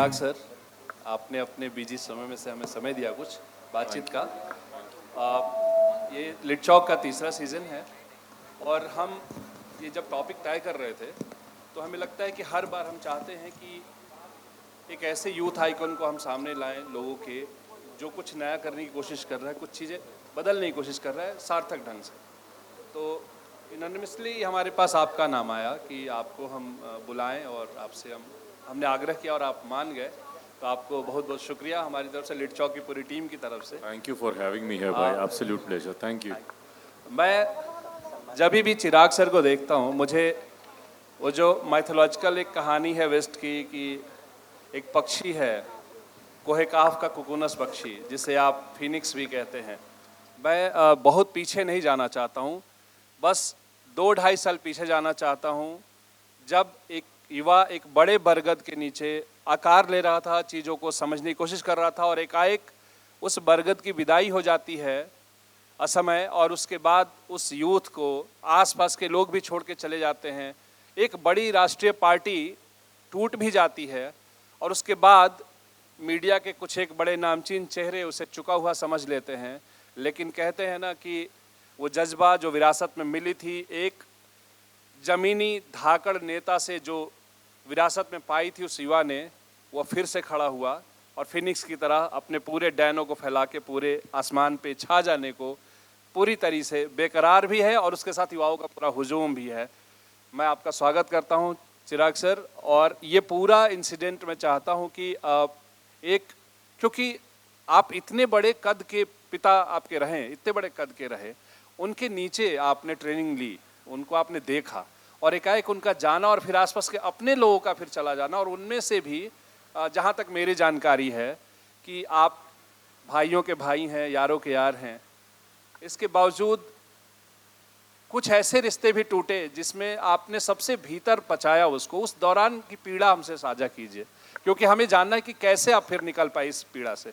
चिराग sir, आपने अपने busy समय में से हमें समय दिया कुछ बातचीत का। ये लिट चौक का तीसरा सीज़न है और हम ये जब टॉपिक तय कर रहे थे तो हमें लगता है कि हर बार हम चाहते हैं कि एक ऐसे यूथ आइकन को हम सामने लाएं लोगों के, जो कुछ नया करने की कोशिश कर रहा है, कुछ चीज़ें बदलने की कोशिश कर रहा है सार्थक ढंग से। तो इनोनिमसली हमारे पास आपका नाम आया कि आपको हम बुलाएं और आपसे हमने आग्रह किया और आप मान गए। तो आपको बहुत बहुत शुक्रिया हमारी तरफ से, लिट चौक की पूरी टीम की तरफ से। Thank you for having me here भाई, एब्सोल्यूट प्लेजर, थैंक यू। मैं जब भी चिराग सर को देखता हूँ, मुझे वो जो माइथोलॉजिकल एक कहानी है वेस्ट की कि एक पक्षी है, कोहेकाफ का कुकुनस पक्षी, जिसे आप फिनिक्स भी कहते हैं। मैं बहुत पीछे नहीं जाना चाहता हूँ, बस 2-2.5 साल पीछे जाना चाहता हूँ, जब एक युवा एक बड़े बरगद के नीचे आकार ले रहा था, चीज़ों को समझने की कोशिश कर रहा था और एकाएक उस बरगद की विदाई हो जाती है असमय, और उसके बाद उस यूथ को आसपास के लोग भी छोड़ के चले जाते हैं। एक बड़ी राष्ट्रीय पार्टी टूट भी जाती है और उसके बाद मीडिया के कुछ एक बड़े नामचीन चेहरे उसे चुका हुआ समझ लेते हैं। लेकिन कहते हैं ना कि वो जज्बा जो विरासत में मिली थी, एक जमीनी धाकड़ नेता से जो विरासत में पाई थी उस युवा ने, वो फिर से खड़ा हुआ और फिनिक्स की तरह अपने पूरे डैनों को फैला के पूरे आसमान पे छा जाने को पूरी तरीके से बेकरार भी है और उसके साथ युवाओं का पूरा हुजूम भी है। मैं आपका स्वागत करता हूं चिराग सर। और ये पूरा इंसिडेंट मैं चाहता हूं कि क्योंकि आप इतने बड़े कद के पिता आपके रहे, इतने बड़े कद के रहे, उनके नीचे आपने ट्रेनिंग ली, उनको आपने देखा और एकाएक उनका जाना और फिर आसपास के अपने लोगों का फिर चला जाना, और उनमें से भी जहाँ तक मेरी जानकारी है कि आप भाइयों के भाई हैं, यारों के यार हैं, इसके बावजूद कुछ ऐसे रिश्ते भी टूटे जिसमें आपने सबसे भीतर पचाया उसको। उस दौरान की पीड़ा हमसे साझा कीजिए, क्योंकि हमें जानना है कि कैसे आप फिर निकल पाए इस पीड़ा से।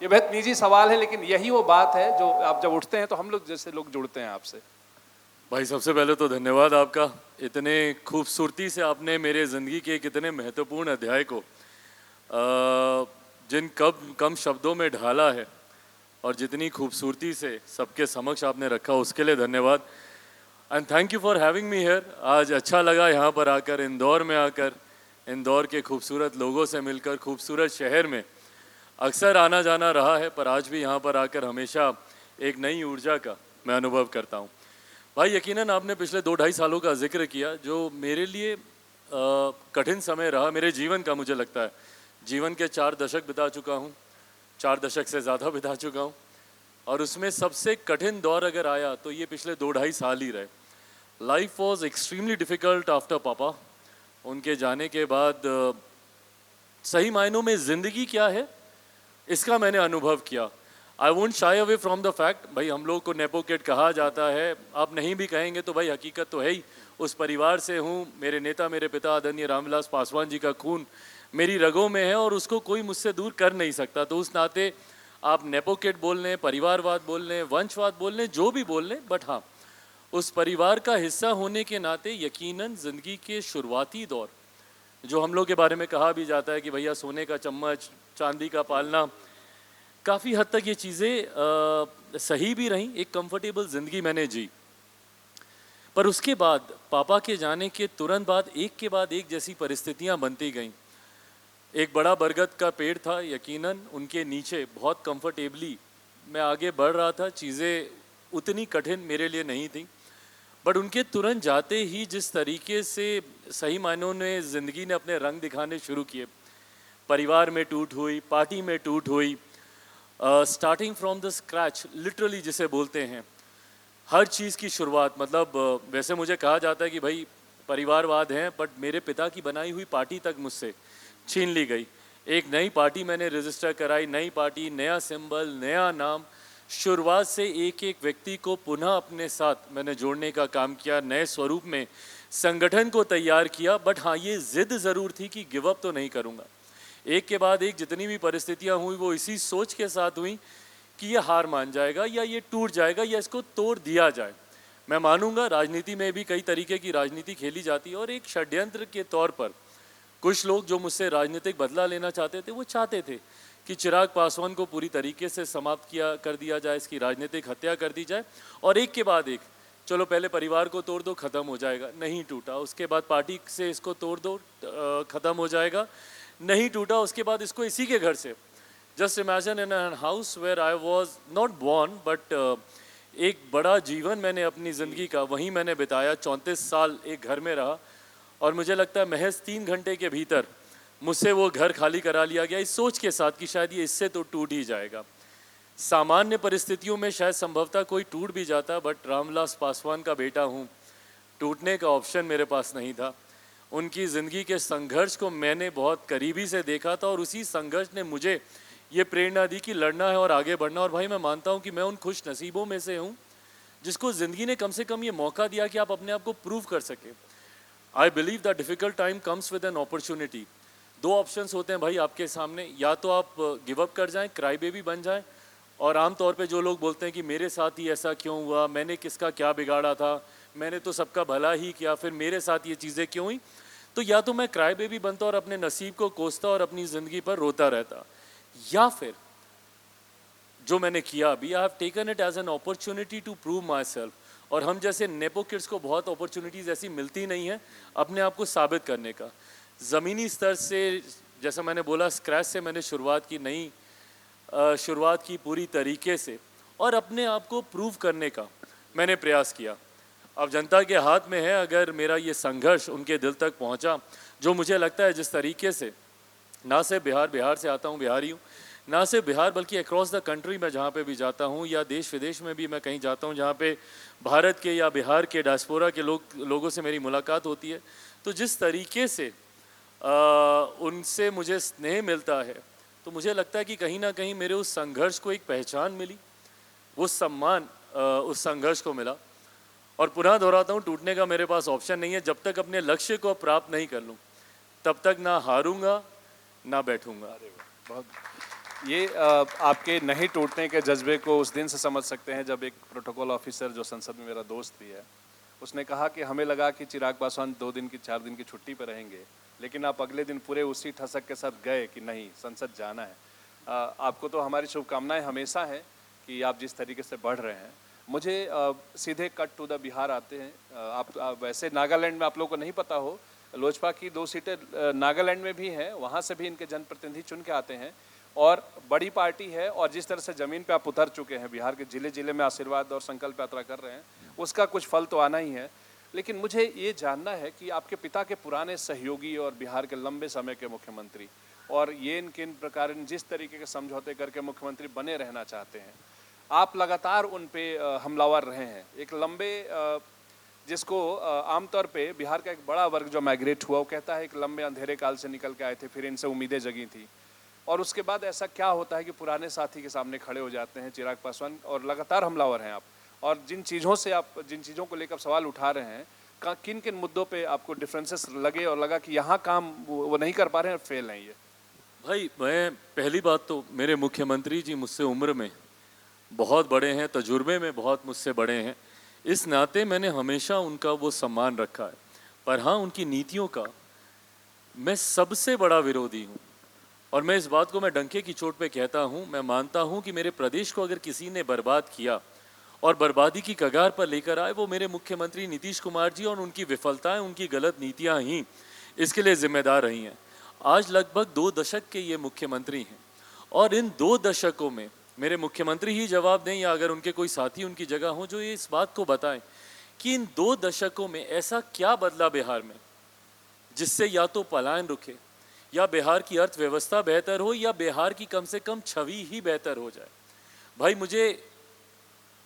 ये बहुत निजी सवाल है, लेकिन यही वो बात है जो आप जब उठते हैं तो हम लोग जैसे लोग जुड़ते हैं आपसे। भाई सबसे पहले तो धन्यवाद आपका, इतने खूबसूरती से आपने मेरे ज़िंदगी के एक इतने महत्वपूर्ण अध्याय को जिन कम शब्दों में ढाला है और जितनी खूबसूरती से सबके समक्ष आपने रखा, उसके लिए धन्यवाद। And thank you for having me here. आज अच्छा लगा यहाँ पर आकर, इंदौर में आकर, इंदौर के खूबसूरत लोगों से मिलकर। खूबसूरत शहर में अक्सर आना जाना रहा है, पर आज भी यहाँ पर आकर हमेशा एक नई ऊर्जा का मैं अनुभव करता हूँ। भाई यकीनन आपने पिछले 2-2.5 सालों का जिक्र किया, जो मेरे लिए कठिन समय रहा मेरे जीवन का। मुझे लगता है जीवन के 4 दशक बिता चुका हूँ, 4 दशक से ज़्यादा बिता चुका हूँ, और उसमें सबसे कठिन दौर अगर आया तो ये पिछले 2-2.5 साल ही रहे। Life was extremely difficult after पापा। उनके जाने के बाद सही मायनों में ज़िंदगी क्या है इसका मैंने अनुभव किया। I won't shy away from the fact, भाई हम लोग को नेपो किड कहा जाता है, आप नहीं भी कहेंगे तो भाई हकीकत तो है ही। उस परिवार से हूँ, मेरे नेता मेरे पिता आदरणीय रामविलास पासवान जी का खून मेरी रगों में है और उसको कोई मुझसे दूर कर नहीं सकता। तो उस नाते आप नेपो किड बोल लें, परिवारवाद बोल लें, वंशवाद बोल लें, जो भी बोल लें, बट हाँ, उस परिवार का हिस्सा होने के नाते यकीनन ज़िंदगी के शुरुआती दौर, जो हम लोग के बारे में कहा भी जाता है कि भैया सोने का चम्मच, चांदी का पालना, काफ़ी हद तक ये चीज़ें सही भी रहीं। एक कंफर्टेबल ज़िंदगी मैंने जी। पर उसके बाद पापा के जाने के तुरंत बाद एक के बाद एक जैसी परिस्थितियां बनती गईं। एक बड़ा बरगद का पेड़ था, यकीनन उनके नीचे बहुत कंफर्टेबली मैं आगे बढ़ रहा था। चीज़ें उतनी कठिन मेरे लिए नहीं थी, बट उनके तुरंत जाते ही जिस तरीके से सही मायनों में ज़िंदगी ने अपने रंग दिखाने शुरू किए, परिवार में टूट हुई, पार्टी में टूट हुई, starting from the scratch literally जिसे बोलते हैं, हर चीज़ की शुरुआत। मतलब वैसे मुझे कहा जाता है कि भाई परिवारवाद है, बट मेरे पिता की बनाई हुई पार्टी तक मुझसे छीन ली गई। एक नई पार्टी मैंने रजिस्टर कराई, नई पार्टी, नया सिंबल, नया नाम। शुरुआत से एक एक व्यक्ति को पुनः अपने साथ मैंने जोड़ने का काम किया, नए स्वरूप में संगठन को तैयार किया। बट हाँ, ये जिद ज़रूर थी कि गिव अप तो नहीं करूँगा। एक के बाद एक जितनी भी परिस्थितियाँ हुई वो इसी सोच के साथ हुई कि ये हार मान जाएगा या ये टूट जाएगा या इसको तोड़ दिया जाए। मैं मानूंगा राजनीति में भी कई तरीके की राजनीति खेली जाती है और एक षड्यंत्र के तौर पर कुछ लोग जो मुझसे राजनीतिक बदला लेना चाहते थे वो चाहते थे कि चिराग पासवान को पूरी तरीके से समाप्त किया कर दिया जाए, इसकी राजनीतिक हत्या कर दी जाए और एक के बाद एक, चलो पहले परिवार को तोड़ दो ख़त्म हो जाएगा, नहीं टूटा। उसके बाद पार्टी से इसको तोड़ दो ख़त्म हो जाएगा, नहीं टूटा। उसके बाद इसको इसी के घर से, just imagine in an house where I was not born but एक बड़ा जीवन मैंने अपनी ज़िंदगी का वहीं मैंने बिताया, 34 साल एक घर में रहा और मुझे लगता है महज 3 घंटे के भीतर मुझसे वो घर खाली करा लिया गया, इस सोच के साथ कि शायद ये इससे तो टूट ही जाएगा। सामान्य परिस्थितियों में शायद संभवतः कोई टूट भी जाता, बट रामविलास पासवान का बेटा हूँ, टूटने का ऑप्शन मेरे पास नहीं था। उनकी ज़िंदगी के संघर्ष को मैंने बहुत करीबी से देखा था और उसी संघर्ष ने मुझे ये प्रेरणा दी कि लड़ना है और आगे बढ़ना। और भाई मैं मानता हूँ कि मैं उन खुश नसीबों में से हूँ जिसको ज़िंदगी ने कम से कम ये मौका दिया कि आप अपने आप को प्रूव कर सके। I believe the difficult time comes with an opportunity. 2 options होते हैं भाई आपके सामने, या तो आप गिव अप कर जाएं, क्राई बेबी बन जाएं, और आमतौर पे जो लोग बोलते हैं कि मेरे साथ ही ऐसा क्यों हुआ, मैंने किसका क्या बिगाड़ा था, मैंने तो सबका भला ही किया, फिर मेरे साथ ये चीज़ें क्यों हुई। तो या तो मैं क्राई बेबी बनता और अपने नसीब को कोसता और अपनी ज़िंदगी पर रोता रहता, या फिर जो मैंने किया अभी, I have taken it as an opportunity to prove myself. और हम जैसे नेपो किड्स को बहुत अपॉर्चुनिटीज़ ऐसी मिलती नहीं है अपने आप को साबित करने का। ज़मीनी स्तर से, जैसा मैंने बोला, स्क्रैच से मैंने शुरुआत की, नई शुरुआत की पूरी तरीके से, और अपने आप को प्रूव करने का मैंने प्रयास किया। अब जनता के हाथ में है अगर मेरा ये संघर्ष उनके दिल तक पहुंचा, जो मुझे लगता है जिस तरीके से, ना सिर्फ बिहार से आता हूँ, बिहारी हूँ, ना सिर्फ बिहार बल्कि अक्रॉस द कंट्री मैं जहाँ पे भी जाता हूँ या देश विदेश में भी मैं कहीं जाता हूँ जहाँ पे भारत के या बिहार के डायस्पोरा के लोगों से मेरी मुलाकात होती है, तो जिस तरीके से उनसे मुझे स्नेह मिलता है, तो मुझे लगता है कि कहीं ना कहीं मेरे उस संघर्ष को एक पहचान मिली, वो सम्मान उस संघर्ष को मिला। और पुनः दोहराता हूँ, टूटने का मेरे पास ऑप्शन नहीं है। जब तक अपने लक्ष्य को प्राप्त नहीं कर लूँ तब तक ना हारूंगा ना बैठूंगा। बहुत ये आपके नहीं टूटने के जज्बे को उस दिन से समझ सकते हैं जब एक प्रोटोकॉल ऑफिसर जो संसद में मेरा दोस्त भी है, उसने कहा कि हमें लगा कि चिराग पासवान 2 दिन की 4 दिन की छुट्टी पर रहेंगे, लेकिन आप अगले दिन पूरे उसी ठसक के साथ गए कि नहीं, संसद जाना है। आपको तो हमारी शुभकामनाएं हमेशा हैं कि आप जिस तरीके से बढ़ रहे हैं। मुझे सीधे कट टू द बिहार आते हैं। आप वैसे नागालैंड में आप लोगों को नहीं पता हो, लोजपा की 2 सीटें नागालैंड में भी हैं, वहाँ से भी इनके जनप्रतिनिधि चुन के आते हैं और बड़ी पार्टी है। और जिस तरह से ज़मीन पे आप उतर चुके हैं, बिहार के ज़िले ज़िले में आशीर्वाद और संकल्प यात्रा कर रहे हैं, उसका कुछ फल तो आना ही है। लेकिन मुझे ये जानना है कि आपके पिता के पुराने सहयोगी और बिहार के लंबे समय के मुख्यमंत्री, और ये किन प्रकार जिस तरीके के समझौते करके मुख्यमंत्री बने रहना चाहते हैं, आप लगातार उन पे हमलावर रहे हैं। एक लंबे जिसको आमतौर पे बिहार का एक बड़ा वर्ग जो माइग्रेट हुआ, वो कहता है एक लंबे अंधेरे काल से निकल के आए थे, फिर इनसे उम्मीदें जगी थी, और उसके बाद ऐसा क्या होता है कि पुराने साथी के सामने खड़े हो जाते हैं चिराग पासवान, और लगातार हमलावर हैं आप। और जिन चीज़ों को लेकर सवाल उठा रहे हैं, किन किन मुद्दों पे आपको डिफरेंसेस लगे और लगा कि यहाँ काम वो नहीं कर पा रहे हैं और फेल हैं ये? भाई मैं पहली बात तो, मेरे मुख्यमंत्री जी मुझसे उम्र में बहुत बड़े हैं, तजुर्बे में बहुत मुझसे बड़े हैं, इस नाते मैंने हमेशा उनका वो सम्मान रखा है। पर हाँ, उनकी नीतियों का मैं सबसे बड़ा विरोधी हूँ, और मैं इस बात को मैं डंके की चोट पे कहता हूँ। मैं मानता हूँ कि मेरे प्रदेश को अगर किसी ने बर्बाद किया और बर्बादी की कगार पर लेकर आए, वो मेरे मुख्यमंत्री नीतीश कुमार जी, और उनकी विफलताएं, उनकी गलत नीतियाँ ही इसके लिए जिम्मेदार रही हैं। आज लगभग 2 दशक के ये मुख्यमंत्री हैं, और इन 2 दशकों में मेरे मुख्यमंत्री ही जवाब दें या अगर उनके कोई साथी उनकी जगह हों जो ये इस बात को बताएं कि इन 2 दशकों में ऐसा क्या बदला बिहार में जिससे या तो पलायन रुके, या बिहार की अर्थव्यवस्था बेहतर हो, या बिहार की कम से कम छवि ही बेहतर हो जाए। भाई मुझे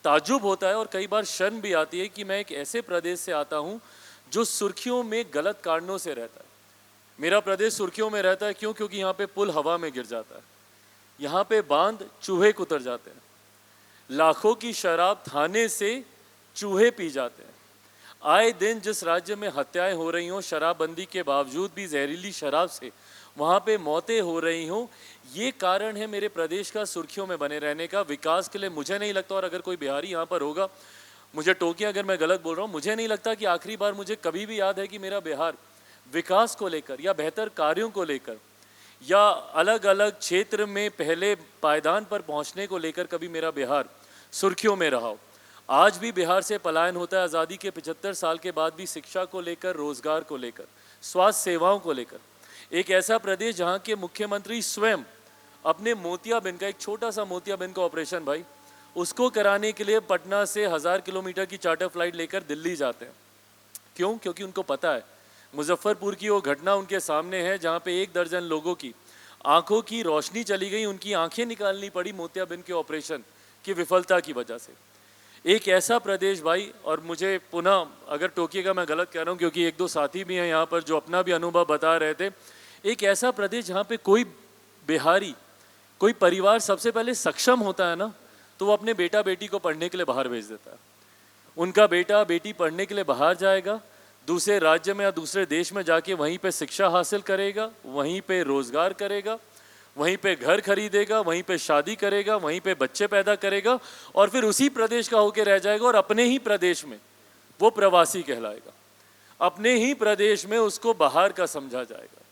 ताज्जुब होता है और कई बार शर्म भी आती है कि मैं एक ऐसे प्रदेश से आता हूं जो सुर्खियों में गलत कारणों से रहता है। मेरा प्रदेश सुर्खियों में रहता है क्यों? क्योंकि यहाँ पे पुल हवा में गिर जाता है, यहाँ पे बांध चूहे कुतर जाते हैं, लाखों की शराब थाने से चूहे पी जाते हैं। आए दिन जिस राज्य में हत्याएं हो रही हों, शराबबंदी के बावजूद भी जहरीली शराब से वहाँ पे मौतें हो रही हों, ये कारण है मेरे प्रदेश का सुर्खियों में बने रहने का। विकास के लिए मुझे नहीं लगता, और अगर कोई बिहारी यहाँ पर होगा मुझे टोकिए अगर मैं गलत बोल रहा हूँ, मुझे नहीं लगता कि आखिरी बार मुझे कभी भी याद है कि मेरा बिहार विकास को लेकर या बेहतर कार्यों को लेकर या अलग अलग क्षेत्र में पहले पायदान पर पहुंचने को लेकर कभी मेरा बिहार सुर्खियों में रहा हो। आज भी बिहार से पलायन होता है आज़ादी के 75 साल के बाद भी, शिक्षा को लेकर, रोजगार को लेकर, स्वास्थ्य सेवाओं को लेकर। एक ऐसा प्रदेश जहां के मुख्यमंत्री स्वयं अपने मोतियाबिंद का, एक छोटा सा मोतियाबिंद का ऑपरेशन भाई, उसको कराने के लिए पटना से 1000 किलोमीटर की चार्टर फ्लाइट लेकर दिल्ली जाते हैं। क्यों? क्योंकि उनको पता है मुजफ्फरपुर की वो घटना उनके सामने है जहाँ पे 1 दर्जन लोगों की आंखों की रोशनी चली गई, उनकी आंखें निकालनी पड़ी मोतियाबिंद के ऑपरेशन की विफलता की वजह से। एक ऐसा प्रदेश भाई, और मुझे पुनः अगर टोकिएगा मैं गलत कह रहा हूँ क्योंकि 1-2 साथी भी हैं यहाँ पर जो अपना भी अनुभव बता रहे थे, एक ऐसा प्रदेश जहाँ पे कोई बिहारी, कोई परिवार सबसे पहले सक्षम होता है ना, तो वो अपने बेटा बेटी को पढ़ने के लिए बाहर भेज देता है। उनका बेटा बेटी पढ़ने के लिए बाहर जाएगा, दूसरे राज्य में या दूसरे देश में जाके वहीं पे शिक्षा हासिल करेगा, वहीं पे रोजगार करेगा, वहीं पे घर खरीदेगा, वहीं पे शादी करेगा, वहीं पे बच्चे पैदा करेगा और फिर उसी प्रदेश का होके रह जाएगा और अपने ही प्रदेश में वो प्रवासी कहलाएगा, अपने ही प्रदेश में उसको बाहर का समझा जाएगा।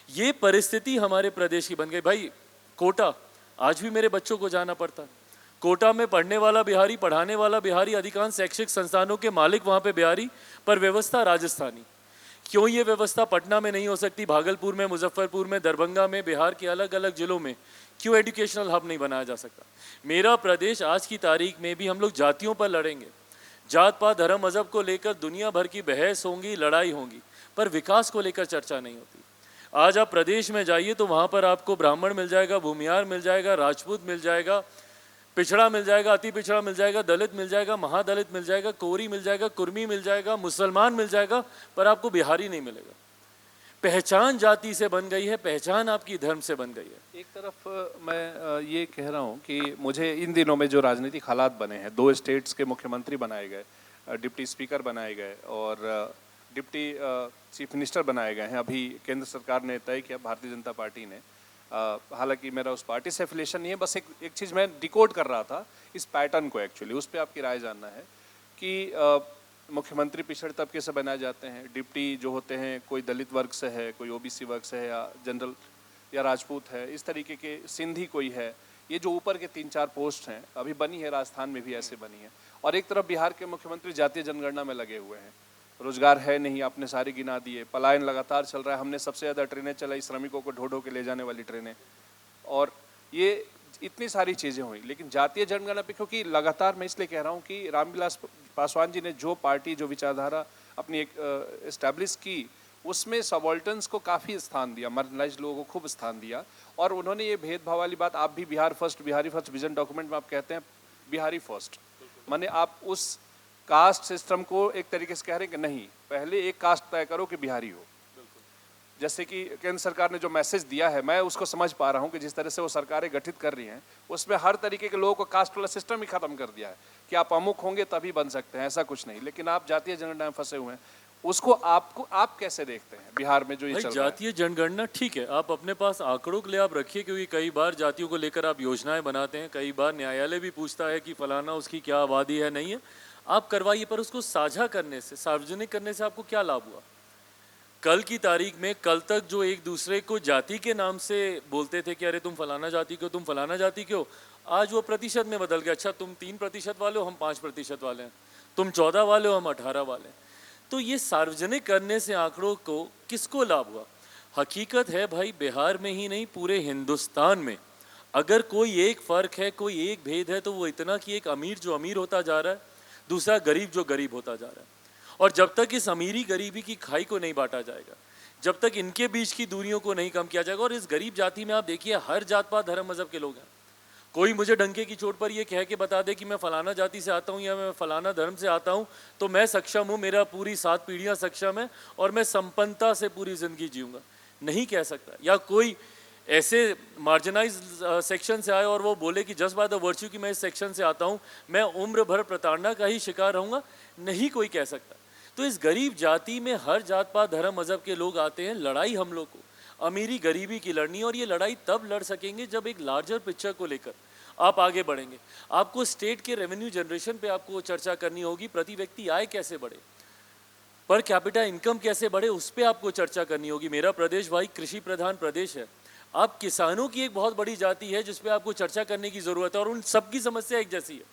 ये परिस्थिति हमारे प्रदेश की बन गई भाई। कोटा आज भी मेरे बच्चों को जाना पड़ता है। कोटा में पढ़ने वाला बिहारी, पढ़ाने वाला बिहारी, अधिकांश शैक्षिक संस्थानों के मालिक वहाँ पे बिहारी, पर व्यवस्था राजस्थानी। क्यों ये व्यवस्था पटना में नहीं हो सकती, भागलपुर में, मुजफ्फरपुर में, दरभंगा में, बिहार के अलग अलग जिलों में क्यों एजुकेशनल हब नहीं बनाया जा सकता? मेरा प्रदेश आज की तारीख में भी हम लोग जातियों पर लड़ेंगे, जात पात धर्म मजहब को लेकर दुनिया भर की बहस होंगी, लड़ाई होंगी, पर विकास को लेकर चर्चा नहीं होती। आज आप प्रदेश में जाइए तो वहाँ पर आपको ब्राह्मण मिल जाएगा, भूमियार मिल जाएगा, राजपूत मिल जाएगा, पिछड़ा मिल जाएगा, अति पिछड़ा मिल जाएगा, दलित मिल जाएगा, महादलित मिल जाएगा, कोरी मिल जाएगा, कुर्मी मिल जाएगा, मुसलमान मिल जाएगा, पर आपको बिहारी नहीं मिलेगा। पहचान जाति से बन गई है, पहचान आपकी धर्म से बन गई है। एक तरफ मैं ये कह रहा हूँ कि मुझे इन दिनों में जो राजनीतिक हालात बने हैं, 2 स्टेट्स के मुख्यमंत्री बनाए गए, डिप्टी स्पीकर बनाए गए और डिप्टी चीफ मिनिस्टर बनाए गए हैं। अभी केंद्र सरकार ने तय किया, भारतीय जनता पार्टी ने, हालांकि मेरा उस पार्टी से एफिलिएशन नहीं है, बस एक चीज़ मैं डिकोड कर रहा था इस पैटर्न को, एक्चुअली उस पर आपकी राय जानना है कि मुख्यमंत्री पिछड़े तबके से बनाए जाते हैं, डिप्टी जो होते हैं कोई दलित वर्ग से है, कोई ओबीसी वर्ग से है, या जनरल या राजपूत है, इस तरीके के, सिंधी कोई है। ये जो ऊपर के 3-4 पोस्ट हैं अभी बनी है, राजस्थान में भी ऐसे बनी है। और एक तरफ बिहार के मुख्यमंत्री जातीय जनगणना में लगे हुए हैं, रोजगार है नहीं, आपने सारे गिना दिए, पलायन लगातार चल रहा है, हमने सबसे ज़्यादा ट्रेनें चलाई, श्रमिकों को ढो ढो के ले जाने वाली ट्रेनें, और ये इतनी सारी चीज़ें हुई। लेकिन जातीय जनगणना पे, क्योंकि लगातार मैं इसलिए कह रहा हूँ कि रामविलास पासवान जी ने जो पार्टी, जो विचारधारा अपनी एक इस्टेब्लिश की, उसमें सबॉल्टन्स को काफ़ी स्थान दिया, मार्जिनलाइज्ड लोगों को खूब स्थान दिया। और उन्होंने ये भेदभाव वाली बात, आप भी Bihar first, Bihari first vision document में आप कहते हैं बिहारी फर्स्ट, माने आप उस कास्ट सिस्टम को एक तरीके से कह रहे हैं कि नहीं, पहले एक कास्ट तय करो कि बिहारी हो। जैसे कि केंद्र सरकार ने जो मैसेज दिया है, मैं उसको समझ पा रहा हूँ कि जिस तरह से वो सरकारें गठित कर रही हैं, उसमें हर तरीके के लोगों को कास्ट वाला सिस्टम ही खत्म कर दिया है कि आप अमुक होंगे तभी बन सकते हैं, ऐसा कुछ नहीं। लेकिन आप जातीय जनगणना में फंसे हुए हैं, उसको आप कैसे देखते हैं बिहार में जो ये चल रहा है? जातीय जनगणना ठीक है, आप अपने पास आंकड़ों के लिए आप रखिए, क्योंकि कई बार जातियों को लेकर आप योजनाएं बनाते हैं, कई बार न्यायालय भी पूछता है कि फलाना उसकी क्या आबादी है, नहीं है, आप करवाइए, पर उसको साझा करने से, सार्वजनिक करने से आपको क्या लाभ हुआ? कल की तारीख में, कल तक जो एक दूसरे को जाति के नाम से बोलते थे कि अरे तुम फलाना जाति के हो, तुम फलाना जाति के हो, आज वो प्रतिशत में बदल गया। अच्छा, तुम 3% वाले हो, हम 5% वाले हैं, तुम 14 वाले हो, हम 18 वाले हैं। तो ये सार्वजनिक करने से आंकड़ों को किसको लाभ हुआ? हकीकत है भाई, बिहार में ही नहीं पूरे हिंदुस्तान में अगर कोई एक फ़र्क है, कोई एक भेद है, तो वो इतना कि एक अमीर जो अमीर होता जा रहा है, दूसरा गरीब जो गरीब होता जा रहा है। और जब तक इस अमीरी गरीबी की खाई को नहीं बांटा जाएगा, जब तक इनके बीच की दूरियों को नहीं कम किया जाएगा, और इस गरीब जाति में आप देखिए हर जात पात धर्म मजहब के लोग हैं। कोई मुझे डंके की चोट पर ये कह के बता दे कि मैं फलाना जाति से आता हूँ या मैं फलाना धर्म से आता हूँ तो मैं सक्षम हूँ, मेरा पूरी 7 पीढ़ियाँ सक्षम है और मैं संपन्नता से पूरी जिंदगी जीऊँगा, नहीं कह सकता। या कोई ऐसे मार्जिनाइज सेक्शन से आए और वो बोले कि जस्ट बाय द वर्च्यू कि मैं इस सेक्शन से आता हूँ मैं उम्र भर प्रताड़ना का ही शिकार रहूँगा, नहीं कोई कह सकता। तो इस गरीब जाति में हर जात पात धर्म मजहब के लोग आते हैं। लड़ाई हम लोग को अमीरी गरीबी की लड़नी, और ये लड़ाई तब लड़ सकेंगे जब एक लार्जर पिक्चर को लेकर आप आगे बढ़ेंगे। आपको स्टेट के रेवेन्यू जनरेशन पे आपको चर्चा करनी होगी, प्रति व्यक्ति आय कैसे बढ़े। पर कैपिटा इनकम कैसे बढ़े उस पर आपको चर्चा करनी होगी। मेरा प्रदेश भाई कृषि प्रधान प्रदेश है। आप किसानों की एक बहुत बड़ी जाति है जिस पे आपको चर्चा करने की ज़रूरत है, और उन सबकी समस्या एक जैसी है।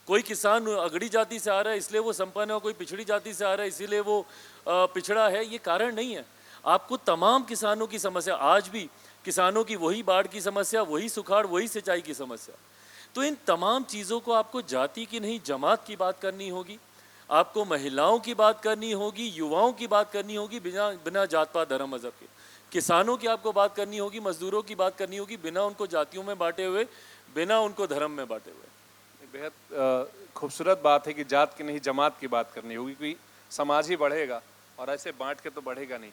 कोई किसान अगड़ी जाति से आ रहा है इसलिए वो संपन्न है, और कोई पिछड़ी जाति से आ रहा है इसीलिए वो पिछड़ा है, ये कारण नहीं है। आपको तमाम किसानों की समस्या, आज भी किसानों की वही बाढ़ की समस्या, वही सुखाड़, वही सिंचाई की समस्या। तो इन तमाम चीज़ों को आपको जाति की नहीं जमात की बात करनी होगी, आपको महिलाओं की बात करनी होगी, युवाओं की बात करनी होगी, बिना बिना जात पात धर्म मजहब के। किसानों की आपको बात करनी होगी, मजदूरों की बात करनी होगी, बिना उनको जातियों में बांटे हुए, बिना उनको धर्म में बांटे हुए। बेहद खूबसूरत बात है कि जात की नहीं जमात की बात करनी होगी, क्योंकि समाज ही बढ़ेगा और ऐसे बांट के तो बढ़ेगा नहीं।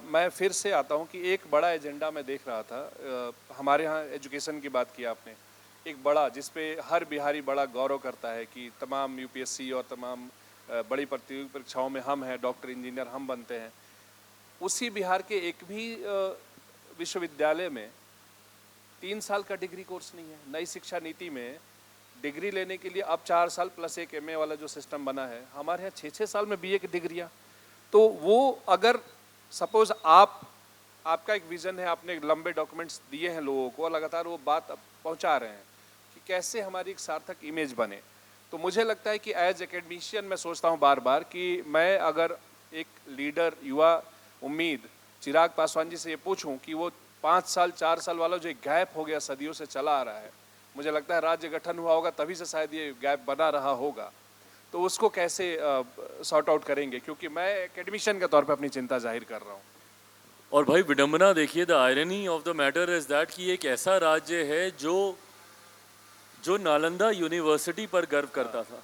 मैं फिर से आता हूँ कि एक बड़ा एजेंडा मैं देख रहा था, हमारे यहाँ एजुकेशन की बात की आपने, एक बड़ा जिसपे हर बिहारी बड़ा गौरव करता है कि तमाम यूपीएससी और तमाम बड़ी प्रतियोगी परीक्षाओं में हम हैं, डॉक्टर इंजीनियर हम बनते हैं। उसी बिहार के एक भी विश्वविद्यालय में 3 साल का डिग्री कोर्स नहीं है। नई शिक्षा नीति में डिग्री लेने के लिए अब 4 साल प्लस एक एमए वाला जो सिस्टम बना है, हमारे यहाँ 6-6 साल में बीए की डिग्रियाँ। तो वो अगर सपोज आपका एक विजन है, आपने लंबे डॉक्यूमेंट्स दिए हैं लोगों को, लगातार वो बात पहुंचा रहे हैं कि कैसे हमारी एक सार्थक इमेज बने, तो मुझे लगता है कि एज एकेडमिशियन मैं सोचता हूं बार बार कि मैं अगर एक लीडर, युवा उम्मीद चिराग पासवान जी से ये पूछूं कि वो 5 साल 4 साल वाला जो एक गैप हो गया सदियों से चला आ रहा है, मुझे लगता है राज्य गठन हुआ होगा तभी से शायद ये गैप बना रहा होगा, तो उसको कैसे सॉर्ट आउट करेंगे, क्योंकि मैं एकेडमिशियन के तौर पे अपनी चिंता जाहिर कर रहा हूँ। और भाई विडंबना देखिए, the irony of the matter is that कि एक ऐसा राज्य है जो नालंदा यूनिवर्सिटी पर गर्व करता था।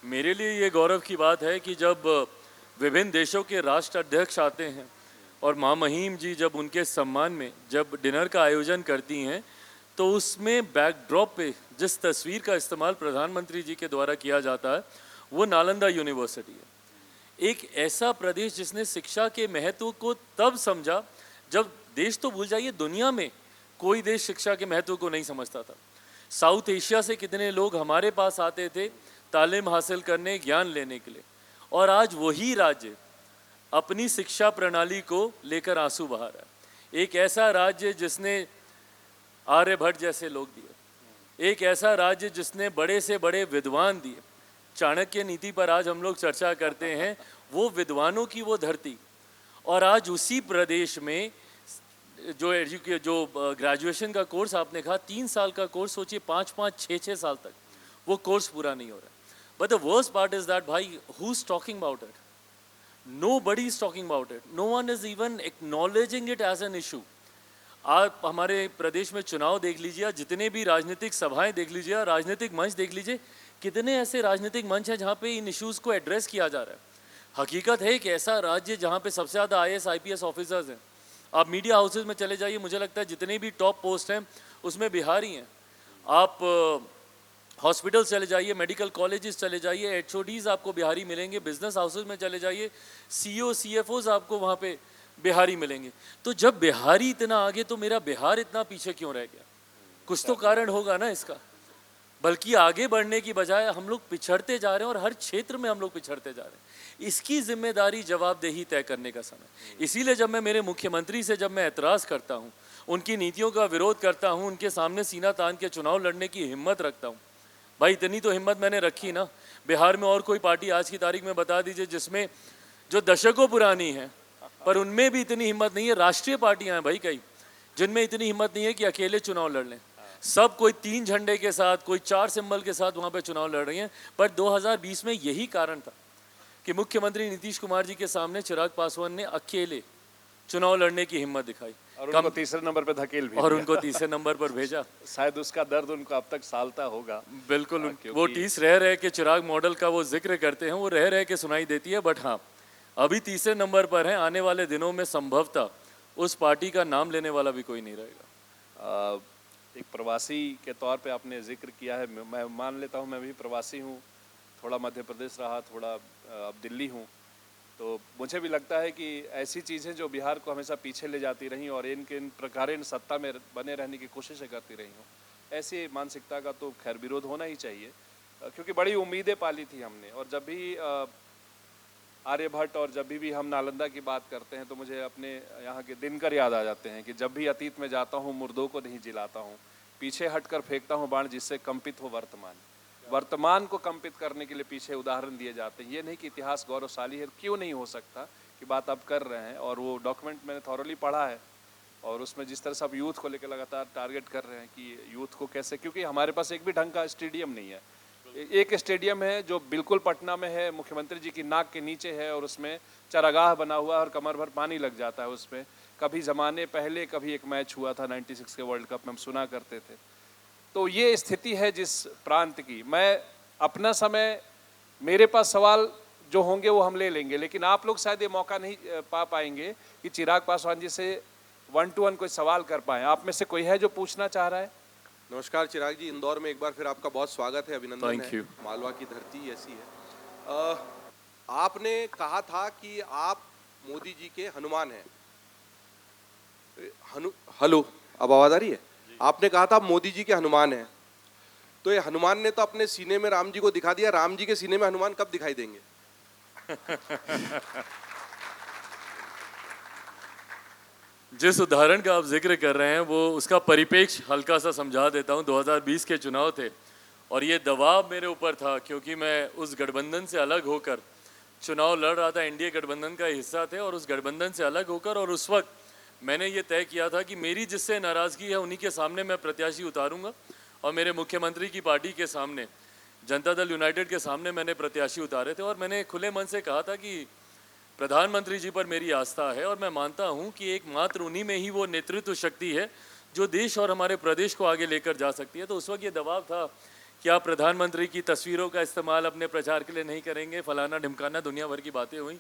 मेरे लिए ये गौरव की बात है कि जब विभिन्न देशों के राष्ट्र अध्यक्ष आते हैं और माँ महिम जी जब उनके सम्मान में जब डिनर का आयोजन करती हैं, तो उसमें बैकड्रॉप पे जिस तस्वीर का इस्तेमाल प्रधानमंत्री जी के द्वारा किया जाता है वो नालंदा यूनिवर्सिटी है। एक ऐसा प्रदेश जिसने शिक्षा के महत्व को तब समझा जब देश तो भूल जाइए, दुनिया में कोई देश शिक्षा के महत्व को नहीं समझता था। साउथ एशिया से कितने लोग हमारे पास आते थे तालीम हासिल करने, ज्ञान लेने के लिए, और आज वही राज्य अपनी शिक्षा प्रणाली को लेकर आंसू बहा रहा है। एक ऐसा राज्य जिसने आर्यभट्ट जैसे लोग दिए, एक ऐसा राज्य जिसने बड़े से बड़े विद्वान दिए। चाणक्य नीति पर आज हम लोग चर्चा करते हैं, वो विद्वानों की वो धरती, और आज उसी प्रदेश में जो ग्रेजुएशन का कोर्स आपने कहा 3 साल का कोर्स, सोचिए 5-5, 6-6 साल तक वो कोर्स पूरा नहीं हो रहा है। But the worst part is that भाई, who is talking about it? Nobody is talking about it. No one is even acknowledging it as an issue. आप हमारे प्रदेश में चुनाव देख लीजिए, जितने भी राजनीतिक सभाएं देख लीजिए, राजनीतिक मंच देख लीजिए, कितने ऐसे राजनीतिक मंच हैं जहाँ पे इन इश्यूज़ को एड्रेस किया जा रहा है। हकीकत है कि ऐसा राज्य जहाँ पे सबसे ज़्यादा IAS IPS ऑफिसर्स हैं। आप मीडिया हाउसेज में चले जाइए, मुझे लगता है जितने भी टॉप पोस्ट हैं उसमें बिहारी हैं। आप हॉस्पिटल चले जाइए, मेडिकल कॉलेजेस चले जाइए, HODs आपको बिहारी मिलेंगे। बिजनेस हाउसेज में चले जाइए, CEO CFOs आपको वहाँ पे बिहारी मिलेंगे। तो जब बिहारी इतना आगे, तो मेरा बिहार इतना पीछे क्यों रह गया? कुछ तो कारण होगा ना इसका। बल्कि आगे बढ़ने की बजाय हम लोग पिछड़ते जा रहे हैं, और हर क्षेत्र में हम लोग पिछड़ते जा रहे हैं। इसकी जिम्मेदारी, जवाबदेही तय करने का समय। इसीलिए जब मैं मेरे मुख्यमंत्री से जब मैं एतराज़ करता हूँ, उनकी नीतियों का विरोध करता हूँ, उनके सामने सीना तान के चुनाव लड़ने की हिम्मत रखता हूँ, भाई इतनी तो हिम्मत मैंने रखी ना। बिहार में और कोई पार्टी आज की तारीख में बता दीजिए जिसमें, जो दशकों पुरानी है पर उनमें भी इतनी हिम्मत नहीं है। राष्ट्रीय पार्टियां हैं भाई कई, जिनमें इतनी हिम्मत नहीं है कि अकेले चुनाव लड़ लें। सब कोई 3 झंडे के साथ, कोई 4 सिंबल के साथ वहाँ पे चुनाव लड़ रही हैं। पर 2020 में यही कारण था कि मुख्यमंत्री नीतीश कुमार जी के सामने चिराग पासवान ने अकेले चुनाव लड़ने की हिम्मत दिखाई, और उनको तीसरे नंबर पे धकेल भी और उनको तीसरे नंबर पर भेजा। शायद उसका दर्द उनको अब तक सालता होगा। बिल्कुल, वो टीस रह के चिराग मॉडल का वो जिक्र करते हैं, वो रह के सुनाई देती है। बट हाँ, अभी तीसरे नंबर पर है। आने वाले दिनों में संभवतः उस पार्टी का नाम लेने वाला भी कोई नहीं रहेगा। एक प्रवासी के तौर पे आपने जिक्र किया है, मैं मान लेता हूँ मैं भी प्रवासी हूँ, थोड़ा मध्य प्रदेश रहा, थोड़ा अब दिल्ली हूँ। तो मुझे भी लगता है कि ऐसी चीज़ें जो बिहार को हमेशा पीछे ले जाती रहीं और इन प्रकार इन सत्ता में बने रहने की कोशिशें करती रही हों, ऐसी मानसिकता का तो खैर विरोध होना ही चाहिए, क्योंकि बड़ी उम्मीदें पाली थी हमने। और जब भी आर्यभट्ट और जब भी हम नालंदा की बात करते हैं तो मुझे अपने यहाँ के दिनकर याद आ जाते हैं कि जब भी अतीत में जाता हूँ मुर्दों को नहीं जिलाता हूँ, पीछे हटकर फेंकता हूँ बाण जिससे कंपित हो वर्तमान। वर्तमान को कंपित करने के लिए पीछे उदाहरण दिए जाते हैं। ये नहीं कि इतिहास गौरवशाली है, क्यों नहीं हो सकता कि बात आप कर रहे हैं। और वो डॉक्यूमेंट मैंने थॉरली पढ़ा है और उसमें जिस तरह से आप यूथ को लेकर लगातार टारगेट कर रहे हैं कि यूथ को कैसे, क्योंकि हमारे पास एक भी ढंग का स्टेडियम नहीं है। एक स्टेडियम है जो बिल्कुल पटना में है, मुख्यमंत्री जी की नाक के नीचे है और उसमें चरागाह बना हुआ है और कमर भर पानी लग जाता है उसमें। कभी ज़माने पहले कभी एक मैच हुआ था 96 के वर्ल्ड कप में, हम सुना करते थे। तो ये स्थिति है जिस प्रांत की। मैं अपना समय, मेरे पास सवाल जो होंगे वो हम ले लेंगे, लेकिन आप लोग शायद ये मौका नहीं पा पाएंगे कि चिराग पासवान जी से 1 to 1 कोई सवाल कर पाएँ। आप में से कोई है जो पूछना चाह रहा है? नमस्कार चिराग जी, इंदौर में एक बार फिर आपका बहुत स्वागत है, अभिनंदन Thank है। you. मालवा की धरती ऐसी है। आपने कहा था कि आप मोदी जी के हनुमान हैं। हेलो, अब आवाज आ रही है? आपने कहा था आप मोदी जी के हनुमान हैं, तो ये हनुमान ने तो अपने सीने में राम जी को दिखा दिया, राम जी के सीने में हनुमान कब दिखाई देंगे? जिस उदाहरण का आप जिक्र कर रहे हैं वो उसका परिप्रेक्ष्य हल्का सा समझा देता हूं। 2020 के चुनाव थे और ये दबाव मेरे ऊपर था क्योंकि मैं उस गठबंधन से अलग होकर चुनाव लड़ रहा था। एनडीए गठबंधन का हिस्सा थे और उस गठबंधन से अलग होकर, और उस वक्त मैंने ये तय किया था कि मेरी जिससे नाराज़गी है उन्हीं के सामने मैं प्रत्याशी उतारूंगा और मेरे मुख्यमंत्री की पार्टी के सामने, जनता दल यूनाइटेड के सामने मैंने प्रत्याशी उतारे थे। और मैंने खुले मन से कहा था कि प्रधानमंत्री जी पर मेरी आस्था है और मैं मानता हूं कि एकमात्र उन्हीं में ही वो नेतृत्व शक्ति है जो देश और हमारे प्रदेश को आगे लेकर जा सकती है। तो उस वक्त ये दबाव था कि आप प्रधानमंत्री की तस्वीरों का इस्तेमाल अपने प्रचार के लिए नहीं करेंगे, फलाना ढिमकाना, दुनिया भर की बातें हुई।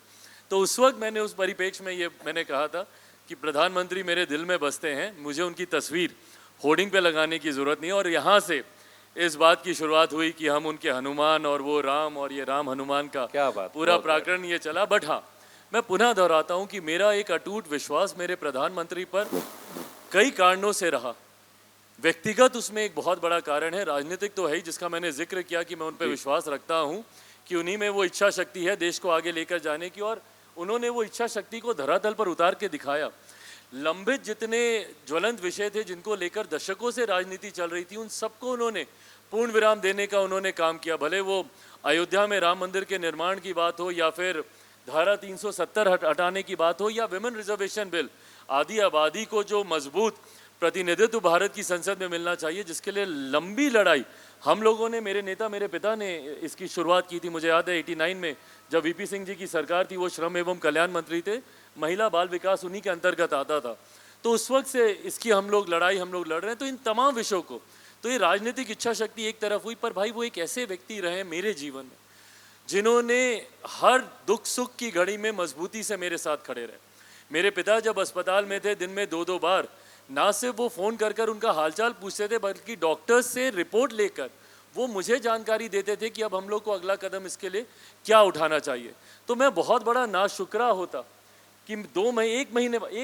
तो उस वक्त मैंने उस परिप्रेक्ष्य में ये मैंने कहा था कि प्रधानमंत्री मेरे दिल में बसते हैं, मुझे उनकी तस्वीर होर्डिंग पे लगाने की ज़रूरत नहीं। और यहाँ से इस बात की शुरुआत हुई कि हम उनके हनुमान और वो राम, और ये राम हनुमान का क्या बात, पूरा बहुत प्रकरण ये चला। बट हाँ, मैं पुनः दोहराता हूं कि मेरा एक अटूट विश्वास मेरे प्रधानमंत्री पर कई कारणों से रहा। व्यक्तिगत उसमें एक बहुत बड़ा कारण है, राजनीतिक तो है ही, जिसका मैंने जिक्र किया कि मैं उन पर विश्वास रखता हूं कि उन्हीं में वो इच्छा शक्ति है देश को आगे लेकर जाने की, और उन्होंने वो इच्छा शक्ति को धरातल पर उतार के दिखाया। लंबित जितने ज्वलंत विषय थे जिनको लेकर दशकों से राजनीति चल रही थी, उन सबको उन्होंने पूर्ण विराम देने का उन्होंने काम किया। भले वो अयोध्या में राम मंदिर के निर्माण की बात हो, या फिर धारा 370 हटाने की बात हो, या विमेन रिजर्वेशन बिल, आदि आबादी को जो मजबूत प्रतिनिधित्व भारत की संसद में मिलना चाहिए, जिसके लिए लंबी लड़ाई हम लोगों ने, मेरे नेता, मेरे पिता ने इसकी शुरुआत की थी। मुझे याद है 89 में जब वीपी सिंह जी की सरकार थी, वो श्रम एवं कल्याण मंत्री थे, महिला बाल विकास उन्हीं के अंतर्गत आता था। तो उस वक्त से इसकी हम लोग लड़ रहे हैं। तो इन तमाम विषयों को, तो ये राजनीतिक इच्छा शक्ति एक तरफ हुई, पर भाई वो एक ऐसे व्यक्ति रहे मेरे जीवन में जिन्होंने हर दुख सुख की घड़ी में मजबूती से मेरे साथ खड़े रहे। मेरे पिता जब अस्पताल में थे, दिन में 2-2 बार ना सिर्फ वो फ़ोन कर उनका हालचाल पूछते थे, बल्कि डॉक्टर्स से रिपोर्ट लेकर वो मुझे जानकारी देते थे कि अब हम लोग को अगला कदम इसके लिए क्या उठाना चाहिए। तो मैं बहुत बड़ा नाशुक्रा होता कि एक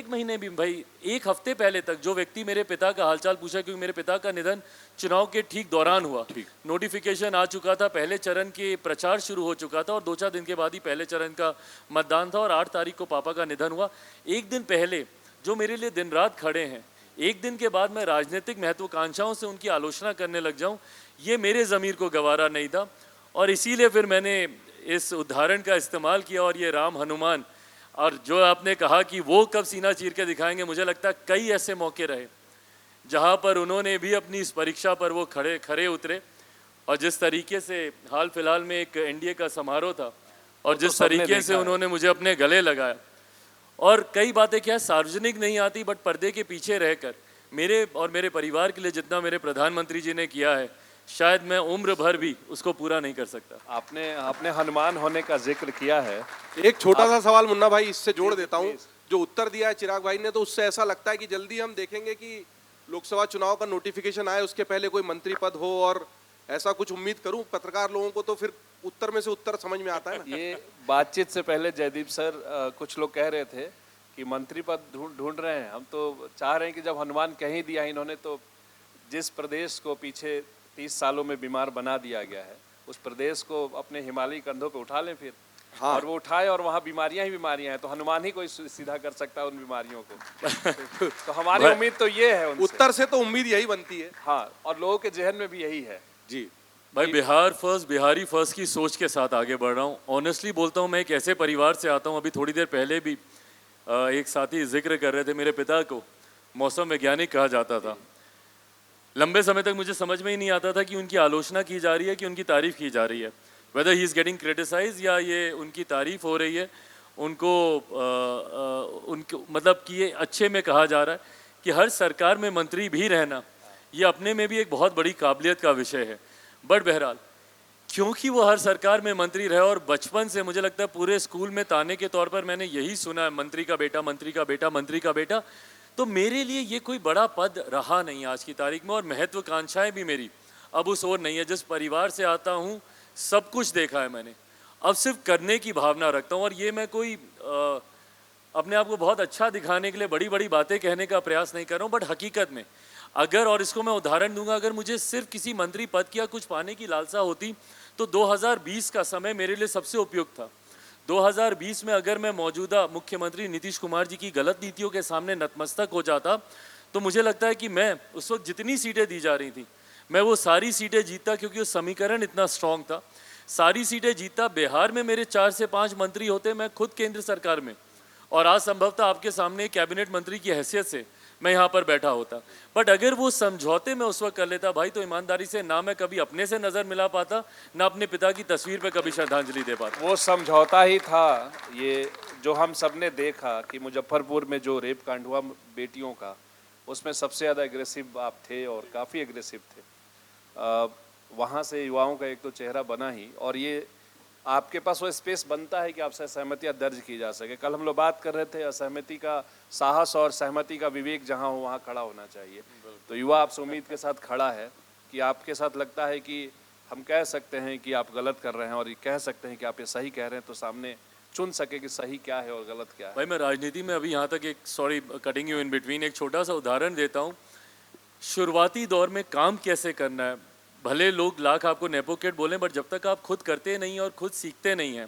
महीने भी भाई, एक हफ्ते पहले तक जो व्यक्ति मेरे पिता का हालचाल पूछा, क्योंकि मेरे पिता का निधन चुनाव के ठीक दौरान हुआ, नोटिफिकेशन आ चुका था, पहले चरण के प्रचार शुरू हो चुका था और 2-4 दिन के बाद ही पहले चरण का मतदान था और 8 तारीख को पापा का निधन हुआ। एक दिन पहले जो मेरे लिए दिन रात खड़े हैं, एक दिन के बाद मैं राजनीतिक महत्वाकांक्षाओं से उनकी आलोचना करने लग जाऊं, ये मेरे ज़मीर को गवारा नहीं था। और इसीलिए फिर मैंने इस उदाहरण का इस्तेमाल किया। और ये राम हनुमान, और जो आपने कहा कि वो कब सीना चीर के दिखाएंगे, मुझे लगता है कई ऐसे मौके रहे जहां पर उन्होंने भी अपनी इस परीक्षा पर वो खरे उतरे। और जिस तरीके से हाल फिलहाल में एक एनडीए का समारोह था और जिस तरीके से उन्होंने मुझे अपने गले लगाया, और कई बातें क्या सार्वजनिक नहीं आती, बट पर्दे के पीछे रहकर मेरे और मेरे परिवार के लिए जितना मेरे प्रधानमंत्री जी ने किया है, शायद मैं उम्र भर भी उसको पूरा नहीं कर सकता। आपने हनुमान होने का जिक्र किया है। एक छोटा सा सवाल मुन्ना भाई इससे जोड़ देता हूँ, जो उत्तर दिया है चिराग भाई ने, तो उससे ऐसा लगता है कि जल्दी हम देखेंगे कि लोकसभा चुनाव का नोटिफिकेशन आए, उसके पहले कोई मंत्री पद हो, और ऐसा कुछ उम्मीद करूं पत्रकार लोगों को, तो फिर उत्तर में से उत्तर समझ में आता है ना। ये बातचीत से पहले जयदीप सर कुछ लोग कह रहे थे कि मंत्री पद ढूंढ रहे हैं। हम तो चाह रहे हैं कि जब हनुमान कह ही दिया इन्होंने, तो जिस प्रदेश को पीछे 30 सालों में बीमार बना दिया गया है, उस प्रदेश को अपने हिमालयी कंधों पे उठा लें फिर। हाँ। और वो उठाए और वहाँ बीमारियां ही बीमारियां हैं, तो हनुमान ही कोई सीधा कर सकता है उन बीमारियों को। तो हमारी भाई- उम्मीद तो ये है उनसे। उत्तर से तो उम्मीद यही बनती है। हाँ, और लोगों के जहन में भी यही है। जी। भाई बिहार फर्स्ट, बिहारी फर्स्ट की सोच के साथ आगे बढ़ रहा हूँ। ऑनेस्टली बोलता हूँ, मैं एक ऐसे परिवार से आता हूँ, अभी थोड़ी देर पहले भी एक साथी जिक्र कर रहे थे, मेरे पिता को मौसम वैज्ञानिक कहा जाता था। लंबे समय तक मुझे समझ में ही नहीं आता था कि उनकी आलोचना की जा रही है कि उनकी तारीफ की जा रही है, whether he is getting criticise या ये उनकी तारीफ हो रही है, उनको उनको मतलब कि ये अच्छे में कहा जा रहा है कि हर सरकार में मंत्री भी रहना ये अपने में भी एक बहुत बड़ी काबिलियत का विषय है। बट बहरहाल क्योंकि वो हर सरकार में मंत्री रहे और बचपन से मुझे लगता है पूरे स्कूल में ताने के तौर पर मैंने यही सुना है, मंत्री का बेटा, मंत्री का बेटा, मंत्री का बेटा, तो मेरे लिए ये कोई बड़ा पद रहा नहीं आज की तारीख में। और महत्वाकांक्षाएं भी मेरी अब उस ओर नहीं है। जिस परिवार से आता हूँ सब कुछ देखा है मैंने, अब सिर्फ करने की भावना रखता हूँ। और ये मैं कोई अपने आप को बहुत अच्छा दिखाने के लिए बड़ी बड़ी बातें कहने का प्रयास नहीं कर रहा हूँ, बट हकीकत में अगर, और इसको मैं उदाहरण दूंगा, अगर मुझे सिर्फ किसी मंत्री पद की या कुछ पाने की लालसा होती तो 2020 का समय मेरे लिए सबसे उपयुक्त था। 2020 में अगर मैं मौजूदा मुख्यमंत्री नीतीश कुमार जी की गलत नीतियों के सामने नतमस्तक हो जाता तो मुझे लगता है कि मैं उस वक्त जितनी सीटें दी जा रही थी मैं वो सारी सीटें जीतता, क्योंकि वो समीकरण इतना स्ट्रांग था। सारी सीटें जीतता। बिहार में मेरे 4 से 5 मंत्री होते, मैं खुद केंद्र सरकार में, और आज संभवतः आपके सामने कैबिनेट मंत्री की हैसियत से मैं यहाँ पर बैठा होता। बट अगर वो समझौते में उस वक्त कर लेता भाई, तो ईमानदारी से ना मैं कभी अपने से नज़र मिला पाता, ना अपने पिता की तस्वीर पे कभी श्रद्धांजलि दे पाता। वो समझौता ही था ये जो हम सब ने देखा कि मुजफ्फरपुर में जो रेप कांड हुआ बेटियों का, उसमें सबसे ज़्यादा एग्रेसिव आप थे और काफ़ी एग्रेसिव थे। वहाँ से युवाओं का एक तो चेहरा बना ही, और ये आपके पास वो स्पेस बनता है कि आपसे असहमतियाँ दर्ज की जा सके। कल हम लोग बात कर रहे थे असहमति का साहस और सहमति का विवेक जहाँ हो वहाँ खड़ा होना चाहिए। तो युवा आपसे उम्मीद के साथ खड़ा है कि आपके साथ लगता है कि हम कह सकते हैं कि आप गलत कर रहे हैं, और ये कह सकते हैं कि आप ये सही कह रहे हैं, तो सामने चुन सके कि सही क्या है और गलत क्या है। भाई मैं राजनीति में अभी यहाँ तक एक, sorry cutting you in between, एक छोटा सा उदाहरण देता हूँ। शुरुआती दौर में काम कैसे करना है, भले लोग लाख आपको नेपोकेट बोलें, बट जब तक आप खुद करते नहीं और खुद सीखते नहीं हैं।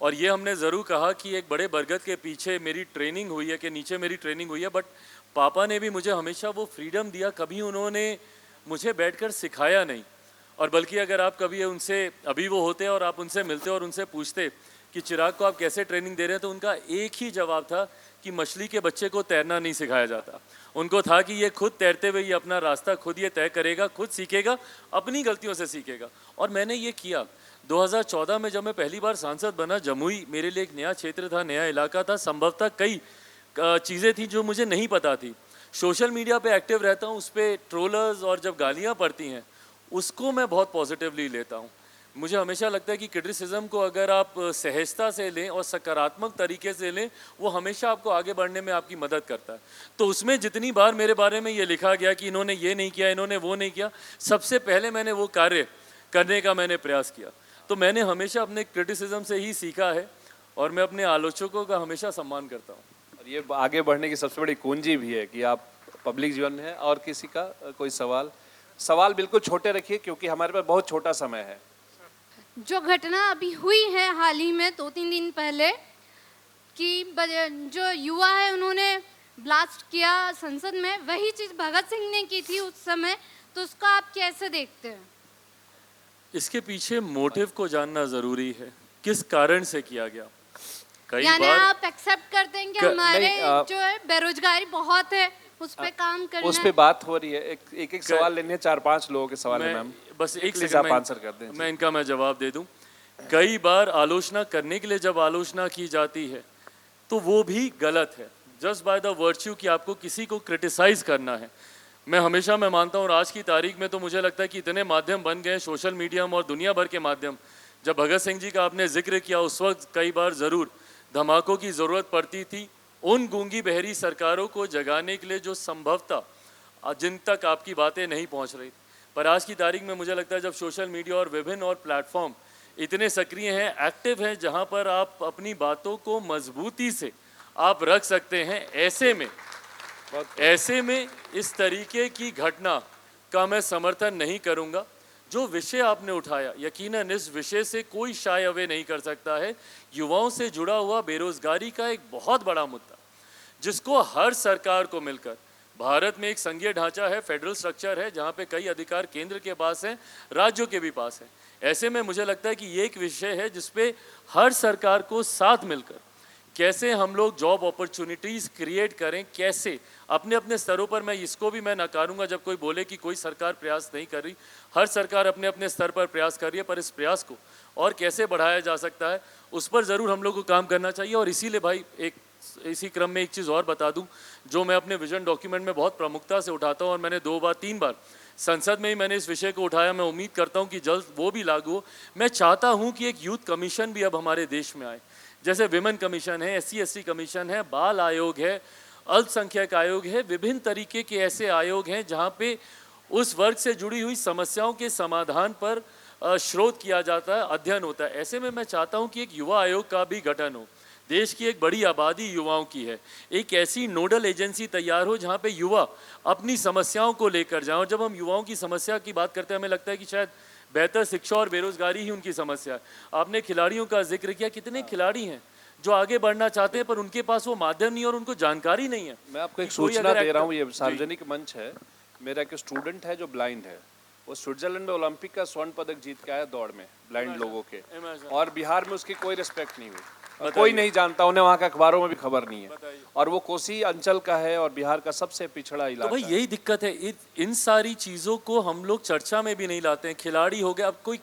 और ये हमने ज़रूर कहा कि एक बड़े बरगद के पीछे मेरी ट्रेनिंग हुई है, कि नीचे मेरी ट्रेनिंग हुई है, बट पापा ने भी मुझे हमेशा वो फ्रीडम दिया, कभी उन्होंने मुझे बैठकर सिखाया नहीं। और बल्कि अगर आप कभी उनसे, अभी वो होते और आप उनसे मिलते और उनसे पूछते कि चिराग को आप कैसे ट्रेनिंग दे रहे हैं, तो उनका एक ही जवाब था कि मछली के बच्चे को तैरना नहीं सिखाया जाता। उनको था कि ये खुद तैरते हुए ये अपना रास्ता खुद ये तय करेगा, खुद सीखेगा, अपनी गलतियों से सीखेगा। और मैंने ये किया। 2014 में जब मैं पहली बार सांसद बना, जमुई मेरे लिए एक नया क्षेत्र था, नया इलाका था, संभवतः कई चीज़ें थी जो मुझे नहीं पता थी। सोशल मीडिया पे एक्टिव रहता हूँ, उस पर ट्रोलर्स और जब गालियाँ पड़ती हैं उसको मैं बहुत पॉजिटिवली लेता हूँ। मुझे हमेशा लगता है कि क्रिटिसिज्म को अगर आप सहजता से लें और सकारात्मक तरीके से लें, वो हमेशा आपको आगे बढ़ने में आपकी मदद करता है। तो उसमें जितनी बार मेरे बारे में ये लिखा गया कि इन्होंने ये नहीं किया, इन्होंने वो नहीं किया, सबसे पहले मैंने वो कार्य करने का मैंने प्रयास किया। तो मैंने हमेशा अपने क्रिटिसिज्म से ही सीखा है और मैं अपने आलोचकों का हमेशा सम्मान करता हूँ। और ये आगे बढ़ने की सबसे बड़ी कुंजी भी है कि आप पब्लिक जीवन में हैं। और किसी का कोई सवाल बिल्कुल छोटे रखिए, क्योंकि हमारे पास बहुत छोटा समय है। जो घटना अभी हुई है हाल ही में 2-3 दिन पहले कि जो युवा है उन्होंने ब्लास्ट किया संसद में, वही चीज भगत सिंह ने की थी उस समय, तो उसको आप कैसे देखते हैं? इसके पीछे मोटिव को जानना जरूरी है, किस कारण से किया गया। कई यानी बार आप एक्सेप्ट करते हैं कि हमारे जो है बेरोजगारी बहुत है, उस पे काम करना उस पे बात हो रही है। एक सवाल लेने हैं, 4-5 लोगों के सवाल है मैम। बस एक प्लीज सेकंड आप आंसर कर दें। मैं इनका जवाब दे दूं। कई बार आलोचना करने के लिए जब आलोचना की जाती है तो वो भी गलत है, जस्ट बाय द वर्च्यू कि आपको किसी को क्रिटिसाइज करना है। मैं हमेशा मानता हूँ, और आज की तारीख में तो मुझे लगता है कि इतने माध्यम बन गए, सोशल मीडियम और दुनिया भर के माध्यम। जब भगत सिंह जी का आपने जिक्र किया, उस वक्त कई बार ज़रूर धमाकों की ज़रूरत पड़ती थी उन गूंगी बहरी सरकारों को जगाने के लिए जो संभवतः जिन तक आपकी बातें नहीं पहुंच रही। पर आज की तारीख में मुझे लगता है जब सोशल मीडिया और विभिन्न और प्लेटफॉर्म इतने सक्रिय हैं, एक्टिव हैं, जहां पर आप अपनी बातों को मजबूती से आप रख सकते हैं, ऐसे में इस तरीके की घटना का मैं समर्थन नहीं करूंगा। जो विषय आपने उठाया, यकीनन इस विषय से कोई शाय अवे नहीं कर सकता है। युवाओं से जुड़ा हुआ बेरोजगारी का एक बहुत बड़ा मुद्दा, जिसको हर सरकार को मिलकर, भारत में एक संघीय ढांचा है, फेडरल स्ट्रक्चर है, जहाँ पे कई अधिकार केंद्र के पास हैं, राज्यों के भी पास हैं। ऐसे में मुझे लगता है कि ये एक विषय है जिसपे हर सरकार को साथ मिलकर कैसे हम लोग जॉब अपॉर्चुनिटीज़ क्रिएट करें, कैसे अपने अपने स्तरों पर। मैं इसको भी मैं नकारूंगा जब कोई बोले कि कोई सरकार प्रयास नहीं कर रही। हर सरकार अपने अपने स्तर पर प्रयास कर रही है, पर इस प्रयास को और कैसे बढ़ाया जा सकता है उस पर ज़रूर हम लोग को काम करना चाहिए। और इसीलिए भाई एक इसी क्रम में एक चीज़ और बता दूं, जो मैं अपने विजन डॉक्यूमेंट में बहुत प्रमुखता से उठाता हूं, और मैंने 2-3 बार संसद में ही मैंने इस विषय को उठाया। मैं उम्मीद करता हूं कि जल्द वो भी लागू हो। मैं चाहता हूं कि एक यूथ कमीशन भी अब हमारे देश में आए, जैसे विमेन कमीशन है, SC/ST कमीशन है, बाल आयोग है, अल्पसंख्यक आयोग है, विभिन्न तरीके के ऐसे आयोग हैं जहाँ पे उस वर्ग से जुड़ी हुई समस्याओं के समाधान पर शोध किया जाता है, अध्ययन होता है। ऐसे में मैं चाहता हूँ कि एक युवा आयोग का भी गठन हो। देश की एक बड़ी आबादी युवाओं की है, एक ऐसी नोडल एजेंसी तैयार हो जहाँ पे युवा अपनी समस्याओं को लेकर जाएं। और जब हम युवाओं की समस्या की बात करते हैं, हमें लगता है कि शायद बेहतर शिक्षा और बेरोजगारी ही उनकी समस्या है। आपने खिलाड़ियों का जिक्र किया, कितने खिलाड़ी हैं जो आगे बढ़ना चाहते हैं पर उनके पास वो माध्यम नहीं और उनको जानकारी नहीं है। मैं आपको एक कि कोई सूचना अगर दे रहा हूँ, एक्टर- ये सार्वजनिक मंच है। मेरा एक स्टूडेंट है जो ब्लाइंड है, वो स्विट्जरलैंड में ओलंपिक का स्वर्ण पदक जीत के आया दौड़ में, ब्लाइंड लोगों के, Imagine। और बिहार में उसकी कोई रिस्पेक्ट नहीं हुई, कोई नहीं जानता, उन्हें वहाँ के अखबारों में भी खबर नहीं है, और वो कोसी अंचल का है और बिहार का सबसे पिछड़ा तो इलाका भाई है। यही दिक्कत है, इन सारी चीज़ों को हम लोग चर्चा में भी नहीं लाते हैं। खिलाड़ी हो गया, अब कोई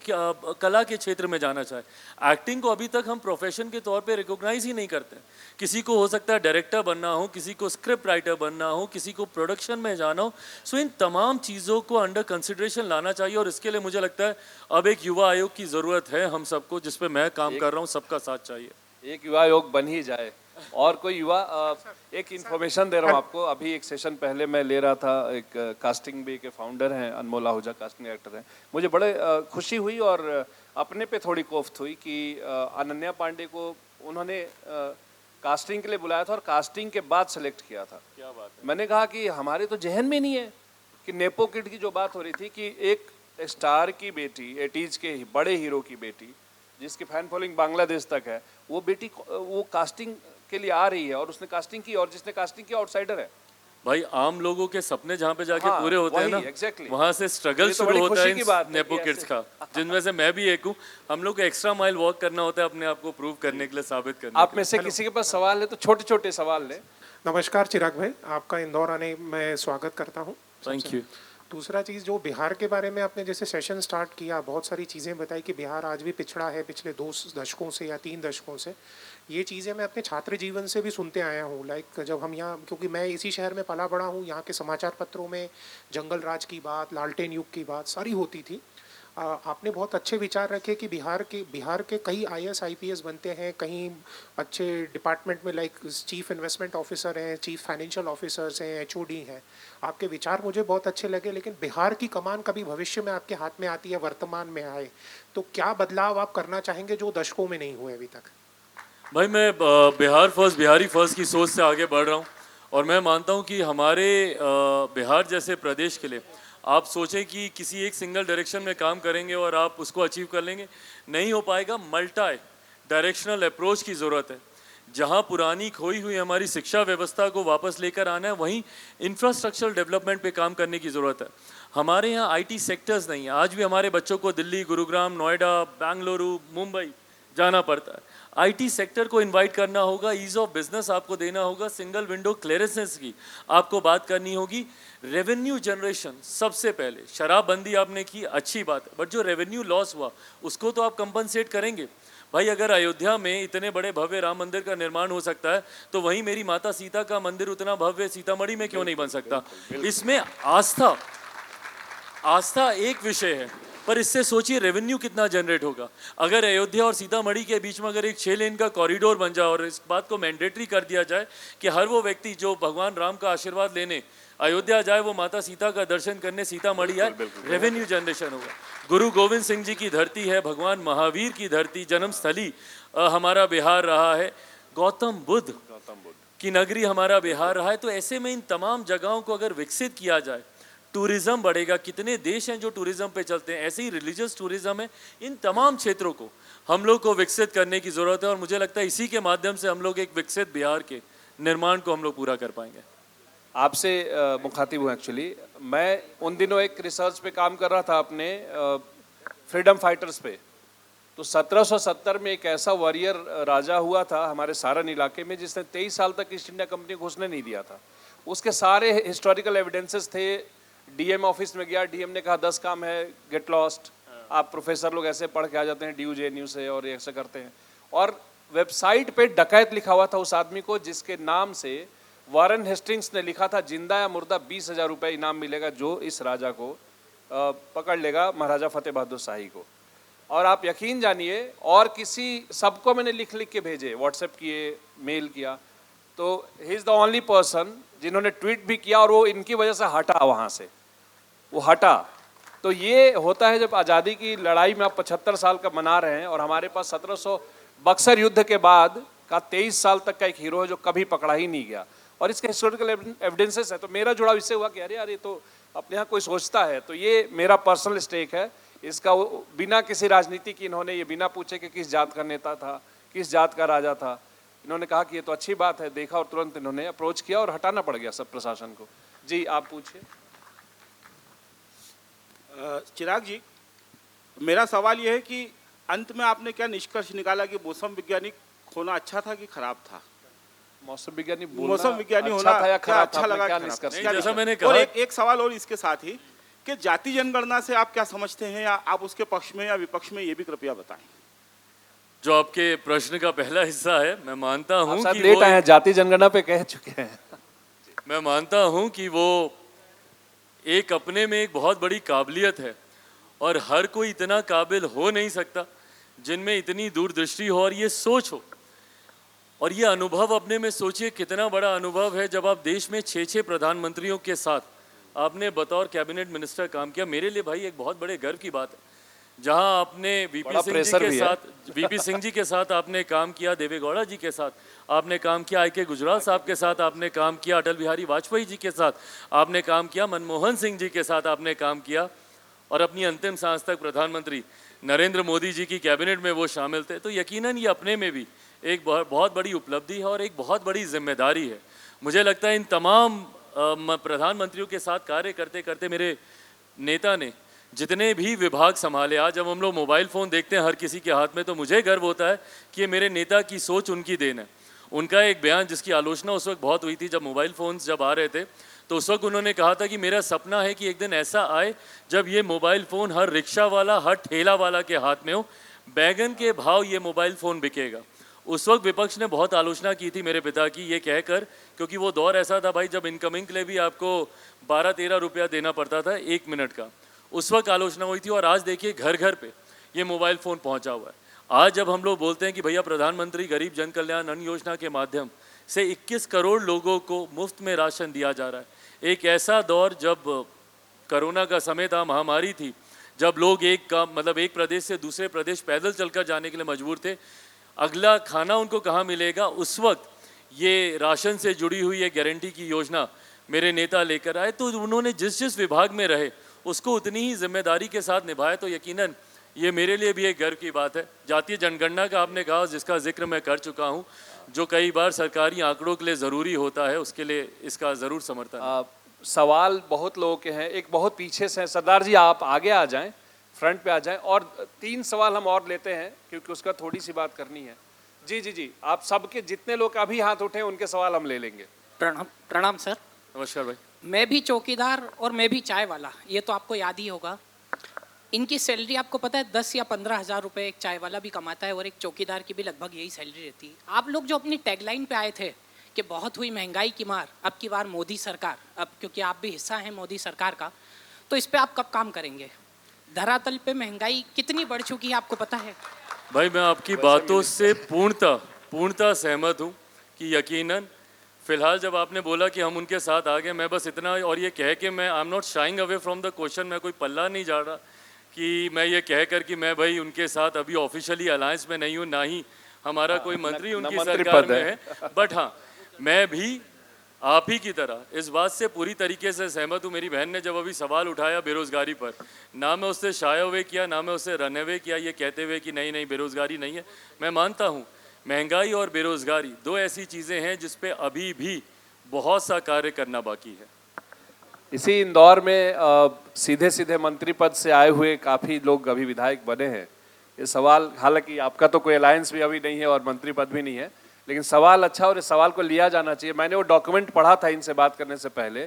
कला के क्षेत्र में जाना चाहे, एक्टिंग को अभी तक हम प्रोफेशन के तौर पे रिकॉग्नाइज ही नहीं करते। किसी को हो सकता है डायरेक्टर बनना हो, किसी को स्क्रिप्ट राइटर बनना हो, किसी को प्रोडक्शन में जाना हो। सो इन तमाम चीज़ों को अंडर कंसिडरेशन लाना चाहिए, और इसके लिए मुझे लगता है अब एक युवा आयोग की ज़रूरत है हम सबको, जिस पे मैं काम कर रहा हूँ। सबका साथ चाहिए। एक युवा आयोग बन ही जाए। और कोई युवा एक इन्फॉर्मेशन दे रहा हूँ आपको। अभी एक सेशन पहले मैं ले रहा था, एक कास्टिंग बे के फाउंडर हैं अनमोल आहूजा, कास्टिंग डायरेक्टर हैं। मुझे बड़े खुशी हुई और अपने पे थोड़ी कोफ्त हुई कि अनन्या पांडे को उन्होंने कास्टिंग के लिए बुलाया था और कास्टिंग के बाद सेलेक्ट किया था। क्या बात है। मैंने कहा कि हमारे तो जहन में नहीं है कि नेपो किड की जो बात हो रही थी कि एक स्टार की बेटी, 80s के बड़े हीरो की बेटी, जिसकी फैन फॉलोइंग बांग्लादेश तक है, वो बेटी वो कास्टिंग के लिए आ रही है और उसने कास्टिंग की, और जिसने कास्टिंग की आउटसाइडर है। भाई आम लोगों के सपने जहाँ पे जाके हाँ, पूरे होते हैं ना, वही, exactly। वहाँ से स्ट्रगल ये तो शुरू बड़ी होता है खुशी की बात इन है नेपो कि किड्स ऐसे- का, जिनमें से मैं भी एक हूँ। हम लोग को एक्स्ट्रा माइल वॉक करना होता है अपने आप को प्रूव करने के लिए, साबित करने आप में से किसी के पास सवाल है तो छोटे छोटे सवाल ले। नमस्कार चिराग भाई, आपका इंदौर आने में स्वागत करता हूँ। Thank you. दूसरा चीज़, जो बिहार के बारे में आपने जैसे सेशन स्टार्ट किया, बहुत सारी चीज़ें बताई कि बिहार आज भी पिछड़ा है पिछले 2 दशकों से या 3 दशकों से। ये चीज़ें मैं अपने छात्र जीवन से भी सुनते आया हूँ। लाइक जब हम यहाँ, क्योंकि मैं इसी शहर में पला बड़ा हूँ, यहाँ के समाचार पत्रों में जंगल राज की बात, लालटेन युग की बात सारी होती थी। आपने बहुत अच्छे विचार रखे कि बिहार के कई IAS IPS बनते हैं, कहीं अच्छे डिपार्टमेंट में, लाइक चीफ इन्वेस्टमेंट ऑफिसर हैं, चीफ फाइनेंशियल ऑफिसर्स हैं, HOD हैं। आपके विचार मुझे बहुत अच्छे लगे, लेकिन बिहार की कमान कभी भविष्य में आपके हाथ में आती है, वर्तमान में आए तो क्या बदलाव आप करना चाहेंगे जो दशकों में नहीं हुए अभी तक? भाई मैं बिहार फर्स्ट, बिहारी फर्स्ट की सोच से आगे बढ़ रहा हूँ, और मैं मानता हूँ कि हमारे बिहार जैसे प्रदेश के लिए आप सोचें कि किसी एक सिंगल डायरेक्शन में काम करेंगे और आप उसको अचीव कर लेंगे, नहीं हो पाएगा। मल्टी डायरेक्शनल अप्रोच की ज़रूरत है। जहाँ पुरानी खोई हुई हमारी शिक्षा व्यवस्था को वापस लेकर आना है, वहीं इंफ्रास्ट्रक्चर डेवलपमेंट पे काम करने की ज़रूरत है। हमारे यहाँ IT सेक्टर्स नहीं है। आज भी हमारे बच्चों को दिल्ली, गुरुग्राम, नोएडा, बेंगलुरु, मुंबई जाना पड़ता है। IT सेक्टर को इनवाइट करना होगा, ईज ऑफ बिजनेस आपको देना होगा, सिंगल विंडो क्लियरेंसेस की आपको बात करनी होगी, रेवेन्यू जनरेशन सबसे पहले। शराबबंदी आपने की, अच्छी बात है, बट जो रेवेन्यू लॉस हुआ उसको तो आप कंपनसेट करेंगे। भाई अगर अयोध्या में इतने बड़े भव्य राम मंदिर का निर्माण हो सकता है, तो वहीं मेरी माता सीता का मंदिर उतना भव्य सीतामढ़ी में क्यों नहीं बन सकता? इसमें आस्था एक विषय है, पर इससे सोचिए रेवेन्यू कितना जनरेट होगा। अगर अयोध्या और सीतामढ़ी के बीच में अगर एक 6 लेन का कॉरिडोर बन जाए और इस बात को मैंडेटरी कर दिया जाए कि हर वो व्यक्ति जो भगवान राम का आशीर्वाद लेने अयोध्या जाए, वो माता सीता का दर्शन करने सीतामढ़ी आए, रेवेन्यू जनरेशन होगा। गुरु गोविंद सिंह जी की धरती है, भगवान महावीर की धरती, जन्मस्थली हमारा बिहार रहा है, गौतम बुद्ध की नगरी हमारा बिहार रहा है। तो ऐसे में इन तमाम जगहों को अगर विकसित किया जाए टूरिज्म बढ़ेगा। कितने देश हैं जो टूरिज्म पे चलते हैं, ऐसे ही रिलीजियस टूरिज्म है। इन तमाम क्षेत्रों को हम लोग को विकसित करने की ज़रूरत है और मुझे लगता है इसी के माध्यम से हम लोग एक विकसित बिहार के निर्माण को हम लोग पूरा कर पाएंगे। आपसे मुखातिब हूँ एक्चुअली। मैं उन दिनों एक रिसर्च पे काम कर रहा था अपने फ्रीडम फाइटर्स पे। तो 1770 में एक ऐसा वॉरियर राजा हुआ था हमारे सारण इलाके में जिसने 23 साल तक ईस्ट इंडिया कंपनी को घुसने नहीं दिया था। उसके सारे हिस्टोरिकल एविडेंसेस थे। डीएम ऑफिस में गया, डीएम ने कहा 10 काम है, गेट लॉस्ट। आप प्रोफेसर लोग ऐसे पढ़ के आ जाते हैं ड्यू जेएनयू से और ऐसे करते हैं। और वेबसाइट पे डकैत लिखा हुआ था उस आदमी को, जिसके नाम से वारन हेस्टिंग्स ने लिखा था जिंदा या मुर्दा 20,000 रुपये इनाम मिलेगा जो इस राजा को पकड़ लेगा, महाराजा फतेह बहादुर शाही को। और आप यकीन जानिए, और किसी सबको मैंने लिख लिख के भेजे, व्हाट्सएप किए, मेल किया, तो he is the only person जिन्होंने ट्वीट भी किया और वो इनकी वजह से हटा, वहाँ से वो हटा। तो ये होता है जब आज़ादी की लड़ाई में आप 75 साल का मना रहे हैं और हमारे पास 1700 बक्सर युद्ध के बाद का 23 साल तक का एक हीरो है जो कभी पकड़ा ही नहीं गया और इसके हिस्टोरिकल एविडेंसेस है। तो मेरा जुड़ाव इससे हुआ कि अरे यार ये तो अपने यहाँ कोई सोचता है। तो ये मेरा पर्सनल स्टेक है इसका। बिना किसी राजनीति की इन्होंने ये बिना पूछे कि किस जात का नेता था, किस जात का राजा था, इन्होंने कहा कि ये तो अच्छी बात है, देखा और तुरंत इन्होंने अप्रोच किया और हटाना पड़ गया सब प्रशासन को। जी आप पूछिए। चिराग जी, मेरा सवाल यह है कि अंत में आपने क्या निष्कर्ष निकाला कि मौसम वैज्ञानिक होना अच्छा था कि खराब था? मौसम विज्ञानी मौसम विज्ञानी अच्छा होना था या क्या खराब अच्छा था, आपने लगा? क्या खराब? निष्कर्ष नहीं, क्या जैसा निष्कर्ष? मैंने और कहा- एक सवाल और इसके साथ ही कि जाति जनगणना से आप क्या समझते हैं, या आप उसके पक्ष में या विपक्ष में, ये भी कृपया बताएं। जो आपके प्रश्न का पहला हिस्सा है, मैं मानता आप हूँ शायद कि लेट वो आए हैं, जाति जनगणना पे कह चुके हैं। मैं मानता हूँ कि वो एक अपने में एक बहुत बड़ी काबिलियत है और हर कोई इतना काबिल हो नहीं सकता जिनमें इतनी दूरदृष्टि हो और ये सोच हो और ये अनुभव अपने में। सोचिए कितना बड़ा अनुभव है जब आप देश में 6 प्रधानमंत्रियों के साथ आपने बतौर कैबिनेट मिनिस्टर काम किया। मेरे लिए भाई एक बहुत बड़े गर्व की बात है जहां आपने बड़ा प्रेशर भी है। वीपी सिंह जी के साथ आपने काम किया, देवेगौड़ा जी के साथ आपने काम किया, आई के गुजराल साहब के साथ आपने काम किया, अटल बिहारी वाजपेयी जी के साथ आपने काम किया, मनमोहन सिंह जी के साथ आपने काम किया और अपनी अंतिम सांस तक प्रधानमंत्री नरेंद्र मोदी जी की कैबिनेट में वो शामिल थे। तो यकीनन ये अपने में भी एक बहुत बड़ी उपलब्धि है और एक बहुत बड़ी जिम्मेदारी है। मुझे लगता है इन तमाम प्रधानमंत्रियों के साथ कार्य करते करते मेरे नेता ने जितने भी विभाग संभाले, आज जब हम लोग मोबाइल फ़ोन देखते हैं हर किसी के हाथ में, तो मुझे गर्व होता है कि ये मेरे नेता की सोच, उनकी देन है। उनका एक बयान जिसकी आलोचना उस वक्त बहुत हुई थी जब मोबाइल फ़ोन्स जब आ रहे थे, तो उस वक्त उन्होंने कहा था कि मेरा सपना है कि एक दिन ऐसा आए जब ये मोबाइल फ़ोन हर रिक्शा वाला, हर ठेला वाला के हाथ में हो, बैगन के भाव ये मोबाइल फ़ोन बिकेगा। उस वक्त विपक्ष ने बहुत आलोचना की थी मेरे पिता की, ये कहकर, क्योंकि वो दौर ऐसा था भाई जब इनकमिंग के लिए भी आपको 12-13 रुपया देना पड़ता था 1 मिनट का। उस वक्त आलोचना हुई थी और आज देखिए घर घर पे ये मोबाइल फ़ोन पहुंचा हुआ है। आज जब हम लोग बोलते हैं कि भैया प्रधानमंत्री गरीब जन कल्याण अन्न योजना के माध्यम से 21 करोड़ लोगों को मुफ्त में राशन दिया जा रहा है, एक ऐसा दौर जब कोरोना का समय था, महामारी थी, जब लोग एक प्रदेश से दूसरे प्रदेश पैदल चलकर जाने के लिए मजबूर थे, अगला खाना उनको कहाँ मिलेगा, उस वक्त ये राशन से जुड़ी हुई ये गारंटी की योजना मेरे नेता लेकर आए। तो उन्होंने जिस जिस विभाग में रहे उसको उतनी ही जिम्मेदारी के साथ निभाया। तो यकीनन ये मेरे लिए भी एक गर्व की बात है। जातीय जनगणना का आपने कहा, जिसका जिक्र मैं कर चुका हूँ, जो कई बार सरकारी आंकड़ों के लिए ज़रूरी होता है, उसके लिए इसका ज़रूर समर्थन। सवाल बहुत लोगों के हैं, एक बहुत पीछे से हैं। सरदार जी आप आगे आ जाएं, फ्रंट पे आ जाएं, और 3 सवाल हम और लेते हैं क्योंकि उसका थोड़ी सी बात करनी है। जी जी जी, आप सबके जितने लोग अभी हाथ उठे उनके सवाल हम ले लेंगे। प्रणाम प्रणाम सर। नमस्कार भाई। मैं भी चौकीदार और मैं भी चाय वाला, ये तो आपको याद ही होगा। इनकी सैलरी आपको पता है 10 या 15 हज़ार रुपये एक चाय वाला भी कमाता है और एक चौकीदार की भी लगभग यही सैलरी रहती है। आप लोग जो अपनी टैगलाइन पे आए थे कि बहुत हुई महंगाई की मार, अब की बार मोदी सरकार, अब क्योंकि आप भी हिस्सा हैं मोदी सरकार का, तो इस पर आप कब काम करेंगे? धरातल पे महंगाई कितनी बढ़ चुकी है आपको पता है? भाई मैं आपकी बातों से पूर्णतः सहमत हूँ कि यकीनन फिलहाल जब आपने बोला कि हम उनके साथ आ गए, मैं बस इतना और ये कह के मैं I am not sharing away from the question, मैं कोई पल्ला नहीं जा रहा कि मैं ये कह कर कि मैं भाई उनके साथ अभी ऑफिशियली अलायंस में नहीं हूँ, ना ही हमारा कोई मंत्री उनकी सरकार में है। बट हाँ, मैं भी आप ही की तरह इस बात से पूरी तरीके से सहमत हूँ। मेरी बहन ने जब अभी सवाल उठाया बेरोज़गारी पर, ना मैं उससे शाय अवे किया, ना मैं उससे रन अवे किया ये कहते हुए कि नहीं नहीं बेरोज़गारी नहीं है। मैं मानता हूँ महंगाई और बेरोज़गारी दो ऐसी चीज़ें हैं जिस पे अभी भी बहुत सा कार्य करना बाकी है। इसी इंदौर में सीधे सीधे मंत्री पद से आए हुए काफ़ी लोग अभी विधायक बने हैं। ये सवाल, हालांकि आपका तो कोई अलायंस भी अभी नहीं है और मंत्री पद भी नहीं है, लेकिन सवाल अच्छा और इस सवाल को लिया जाना चाहिए। मैंने वो डॉक्यूमेंट पढ़ा था इनसे बात करने से पहले,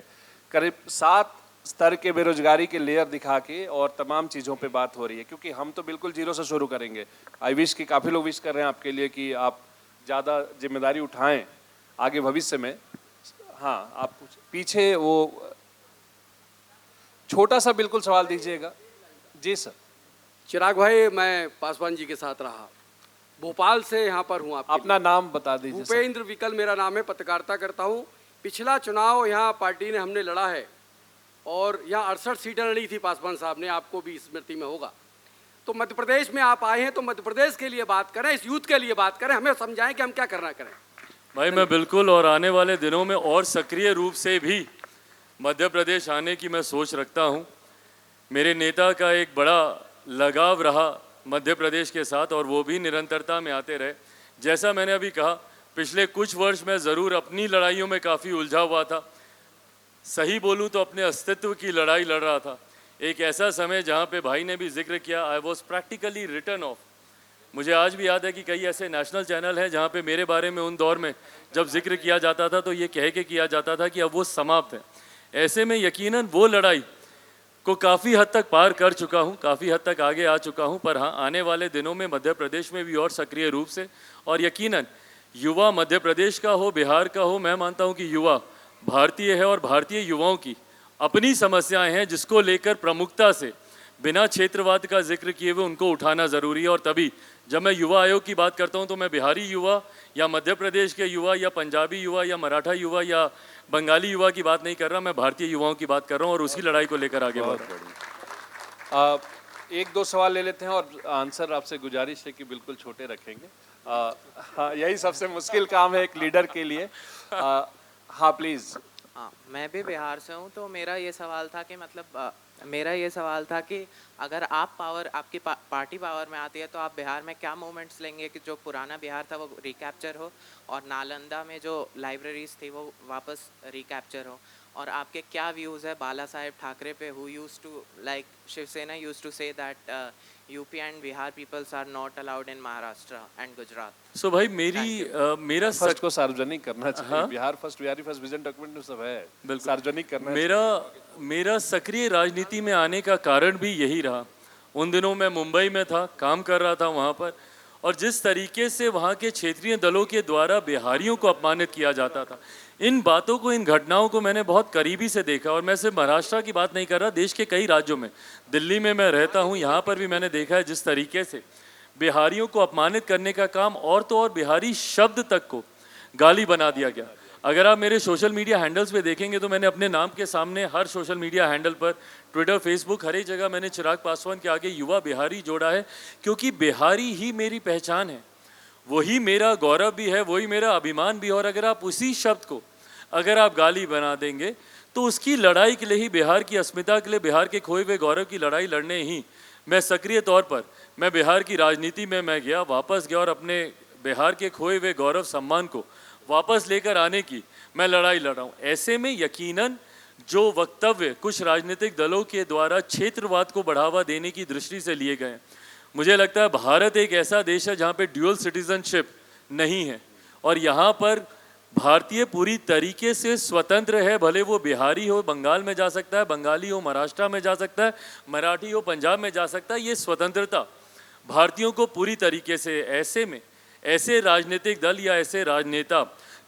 करीब 7 स्तर के बेरोजगारी के लेयर दिखा के और तमाम चीज़ों पे बात हो रही है, क्योंकि हम तो बिल्कुल जीरो से शुरू करेंगे। आई विश कि काफ़ी लोग विश कर रहे हैं आपके लिए कि आप ज़्यादा जिम्मेदारी उठाएं आगे भविष्य में। हाँ, आप पीछे वो छोटा सा बिल्कुल सवाल दीजिएगा। जी सर। चिराग भाई, मैं पासवान जी के साथ रहा, भोपाल से यहाँ पर हूँ। आपके अपना नाम बता दीजिए सर। भूपेंद्र विकल मेरा नाम है, पत्रकारिता करता हूँ। पिछला चुनाव यहाँ पार्टी ने हमने लड़ा है और यहाँ 68 सीटें लड़ी थी पासवान साहब ने, आपको भी स्मृति में होगा। तो मध्य प्रदेश में आप आए हैं तो मध्य प्रदेश के लिए बात करें, इस यूथ के लिए बात करें, हमें समझाएं कि हम क्या करना करें। भाई मैं बिल्कुल, और आने वाले दिनों में और सक्रिय रूप से भी मध्य प्रदेश आने की मैं सोच रखता हूँ। मेरे नेता का एक बड़ा लगाव रहा मध्य प्रदेश के साथ और वो भी निरंतरता में आते रहे। जैसा मैंने अभी कहा, पिछले कुछ वर्ष में ज़रूर अपनी लड़ाइयों में काफ़ी उलझा हुआ था। सही बोलूँ तो अपने अस्तित्व की लड़ाई लड़ रहा था। एक ऐसा समय जहाँ पे भाई ने भी जिक्र किया, I was practically return of. मुझे आज भी याद है कि कई ऐसे नेशनल चैनल हैं जहाँ पे मेरे बारे में उन दौर में जब जिक्र किया जाता था तो ये कह के किया जाता था कि अब वो समाप्त है। ऐसे में यकीनन वो लड़ाई को काफ़ी हद तक पार कर चुका हूँ, काफ़ी हद तक आगे आ चुका हूँ। पर हाँ, आने वाले दिनों में मध्य प्रदेश में भी और सक्रिय रूप से, और यकीनन युवा मध्य प्रदेश का हो, बिहार का हो, मैं मानता हूँ कि युवा भारतीय है और भारतीय युवाओं की अपनी समस्याएं हैं जिसको लेकर प्रमुखता से बिना क्षेत्रवाद का जिक्र किए हुए उनको उठाना ज़रूरी है। और तभी जब मैं युवा आयोग की बात करता हूँ तो मैं बिहारी युवा या मध्य प्रदेश के युवा या पंजाबी युवा या मराठा युवा या बंगाली युवा की बात नहीं कर रहा, मैं भारतीय युवाओं की बात कर रहा हूँ और उसी लड़ाई को लेकर आगे बढ़ रहा हूँ। एक दो सवाल ले लेते हैं और आंसर आपसे गुजारिश है कि बिल्कुल छोटे रखेंगे। हाँ, यही सबसे मुश्किल काम है एक लीडर के लिए। हाँ प्लीज़। हाँ, मैं भी बिहार से हूँ, तो मेरा ये सवाल था कि मतलब मेरा ये सवाल था कि अगर आप आपकी पार्टी पावर में आती है तो आप बिहार में क्या मूवमेंट्स लेंगे कि जो पुराना बिहार था वो रिकैप्चर हो और नालंदा में जो लाइब्रेरीज थी वो वापस रिकैप्चर हो, और आपके क्या व्यूज़ है बाला साहेब ठाकरे पे, who used to like Shiv Sena used to say that UP and Bihar peoples are not allowed in Maharashtra and Gujarat. So भाई मेरा फर्स्ट को सार्वजनिक करना चाहिए। हाँ? Bihar first, Bihari first vision document में सब है, बिल्कुल सार्वजनिक करना। मेरा सक्रिय राजनीति में आने का कारण भी यही रहा। उन दिनों मैं मुंबई में था, काम कर रहा था वहाँ पर, और जिस तरीके से वहाँ के क्षेत्रीय दलों के द्वारा बिहारियों को अपमानित किया जाता था, इन बातों को, इन घटनाओं को मैंने बहुत करीबी से देखा। और मैं सिर्फ महाराष्ट्र की बात नहीं कर रहा, देश के कई राज्यों में, दिल्ली में मैं रहता हूँ, यहाँ पर भी मैंने देखा है जिस तरीके से बिहारियों को अपमानित करने का काम, और तो और बिहारी शब्द तक को गाली बना दिया गया। अगर आप मेरे सोशल मीडिया हैंडल्स पे देखेंगे तो मैंने अपने नाम के सामने हर सोशल मीडिया हैंडल पर, ट्विटर, फेसबुक, हर एक जगह मैंने चिराग पासवान के आगे युवा बिहारी जोड़ा है, क्योंकि बिहारी ही मेरी पहचान है, वही मेरा गौरव भी है, वही मेरा अभिमान भी है। और अगर आप उसी शब्द को अगर आप गाली बना देंगे तो उसकी लड़ाई के लिए ही, बिहार की अस्मिता के लिए, बिहार के खोए हुए गौरव की लड़ाई लड़ने ही मैं सक्रिय तौर पर मैं बिहार की राजनीति में मैं गया, वापस गया और अपने बिहार के खोए हुए गौरव सम्मान को वापस लेकर आने की मैं लड़ाई लड़ रहा हूँ। ऐसे में यकीनन जो वक्तव्य कुछ राजनीतिक दलों के द्वारा क्षेत्रवाद को बढ़ावा देने की दृष्टि से लिए गए, मुझे लगता है भारत एक ऐसा देश है जहाँ पे ड्यूअल सिटीजनशिप नहीं है, और यहाँ पर भारतीय पूरी तरीके से स्वतंत्र है। भले वो बिहारी हो, बंगाल में जा सकता है, बंगाली हो, महाराष्ट्र में जा सकता है, मराठी हो, पंजाब में जा सकता है। ये स्वतंत्रता भारतीयों को पूरी तरीके से, ऐसे में ऐसे राजनीतिक दल या ऐसे राजनेता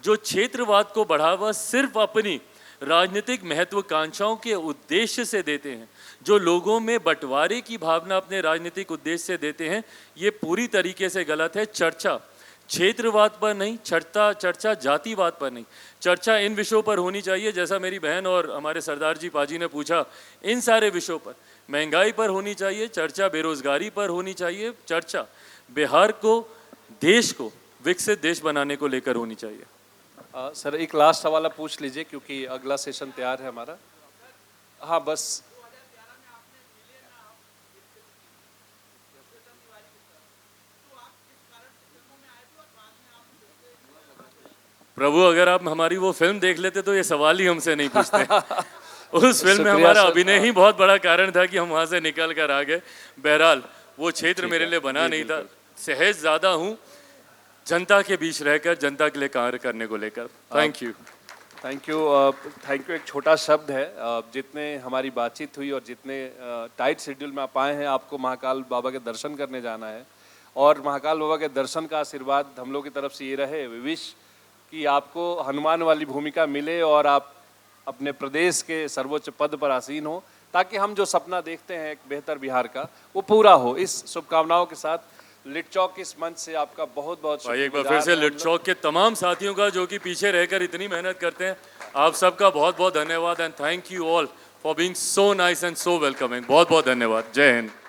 जो क्षेत्रवाद को बढ़ावा सिर्फ अपनी राजनीतिक महत्वाकांक्षाओं के उद्देश्य से देते हैं, जो लोगों में बंटवारे की भावना अपने राजनीतिक उद्देश्य से देते हैं, ये पूरी तरीके से गलत है। चर्चा क्षेत्रवाद पर नहीं, चर्चा जातिवाद पर नहीं, चर्चा इन विषयों पर होनी चाहिए जैसा मेरी बहन और हमारे सरदार जी पाजी ने पूछा, इन सारे विषयों पर, महंगाई पर होनी चाहिए चर्चा, बेरोजगारी पर होनी चाहिए चर्चा, बिहार को, देश को विकसित देश बनाने को लेकर होनी चाहिए। सर एक लास्ट सवाल आप पूछ लीजिए क्योंकि अगला सेशन तैयार है हमारा। हाँ बस प्रभु, अगर आप हमारी वो फिल्म देख लेते तो ये सवाल ही हमसे नहीं पूछते। उस फिल्म में शुक्रिया हमारा सर। अभिनय ही बहुत बड़ा कारण था कि हम वहां से निकल कर आ गए। बहरहाल वो क्षेत्र मेरे लिए बना जी, नहीं था। बिल्कुल। सहज ज्यादा हूँ जनता के बीच रहकर, जनता के लिए कार्य करने को लेकर। Thank you. Thank you. एक छोटा शब्द है। जितने हमारी बातचीत हुई और जितने टाइट शेड्यूल में आप आए हैं, आपको महाकाल बाबा के दर्शन करने जाना है और महाकाल बाबा के दर्शन का आशीर्वाद हम लोग की तरफ से ये रहे, विश कि आपको हनुमान वाली भूमिका मिले और आप अपने प्रदेश के सर्वोच्च पद पर आसीन हो, ताकि हम जो सपना देखते हैं एक बेहतर बिहार का, वो पूरा हो। इस शुभकामनाओं के साथ लिट चौक इस मंच से आपका बहुत बहुत भाई एक बार शुक्रिया। फिर से लिट चौक के तमाम साथियों का जो कि पीछे रहकर इतनी मेहनत करते हैं, आप सबका बहुत बहुत धन्यवाद and thank you all for being so nice and so welcoming. बहुत बहुत धन्यवाद। जय हिंद।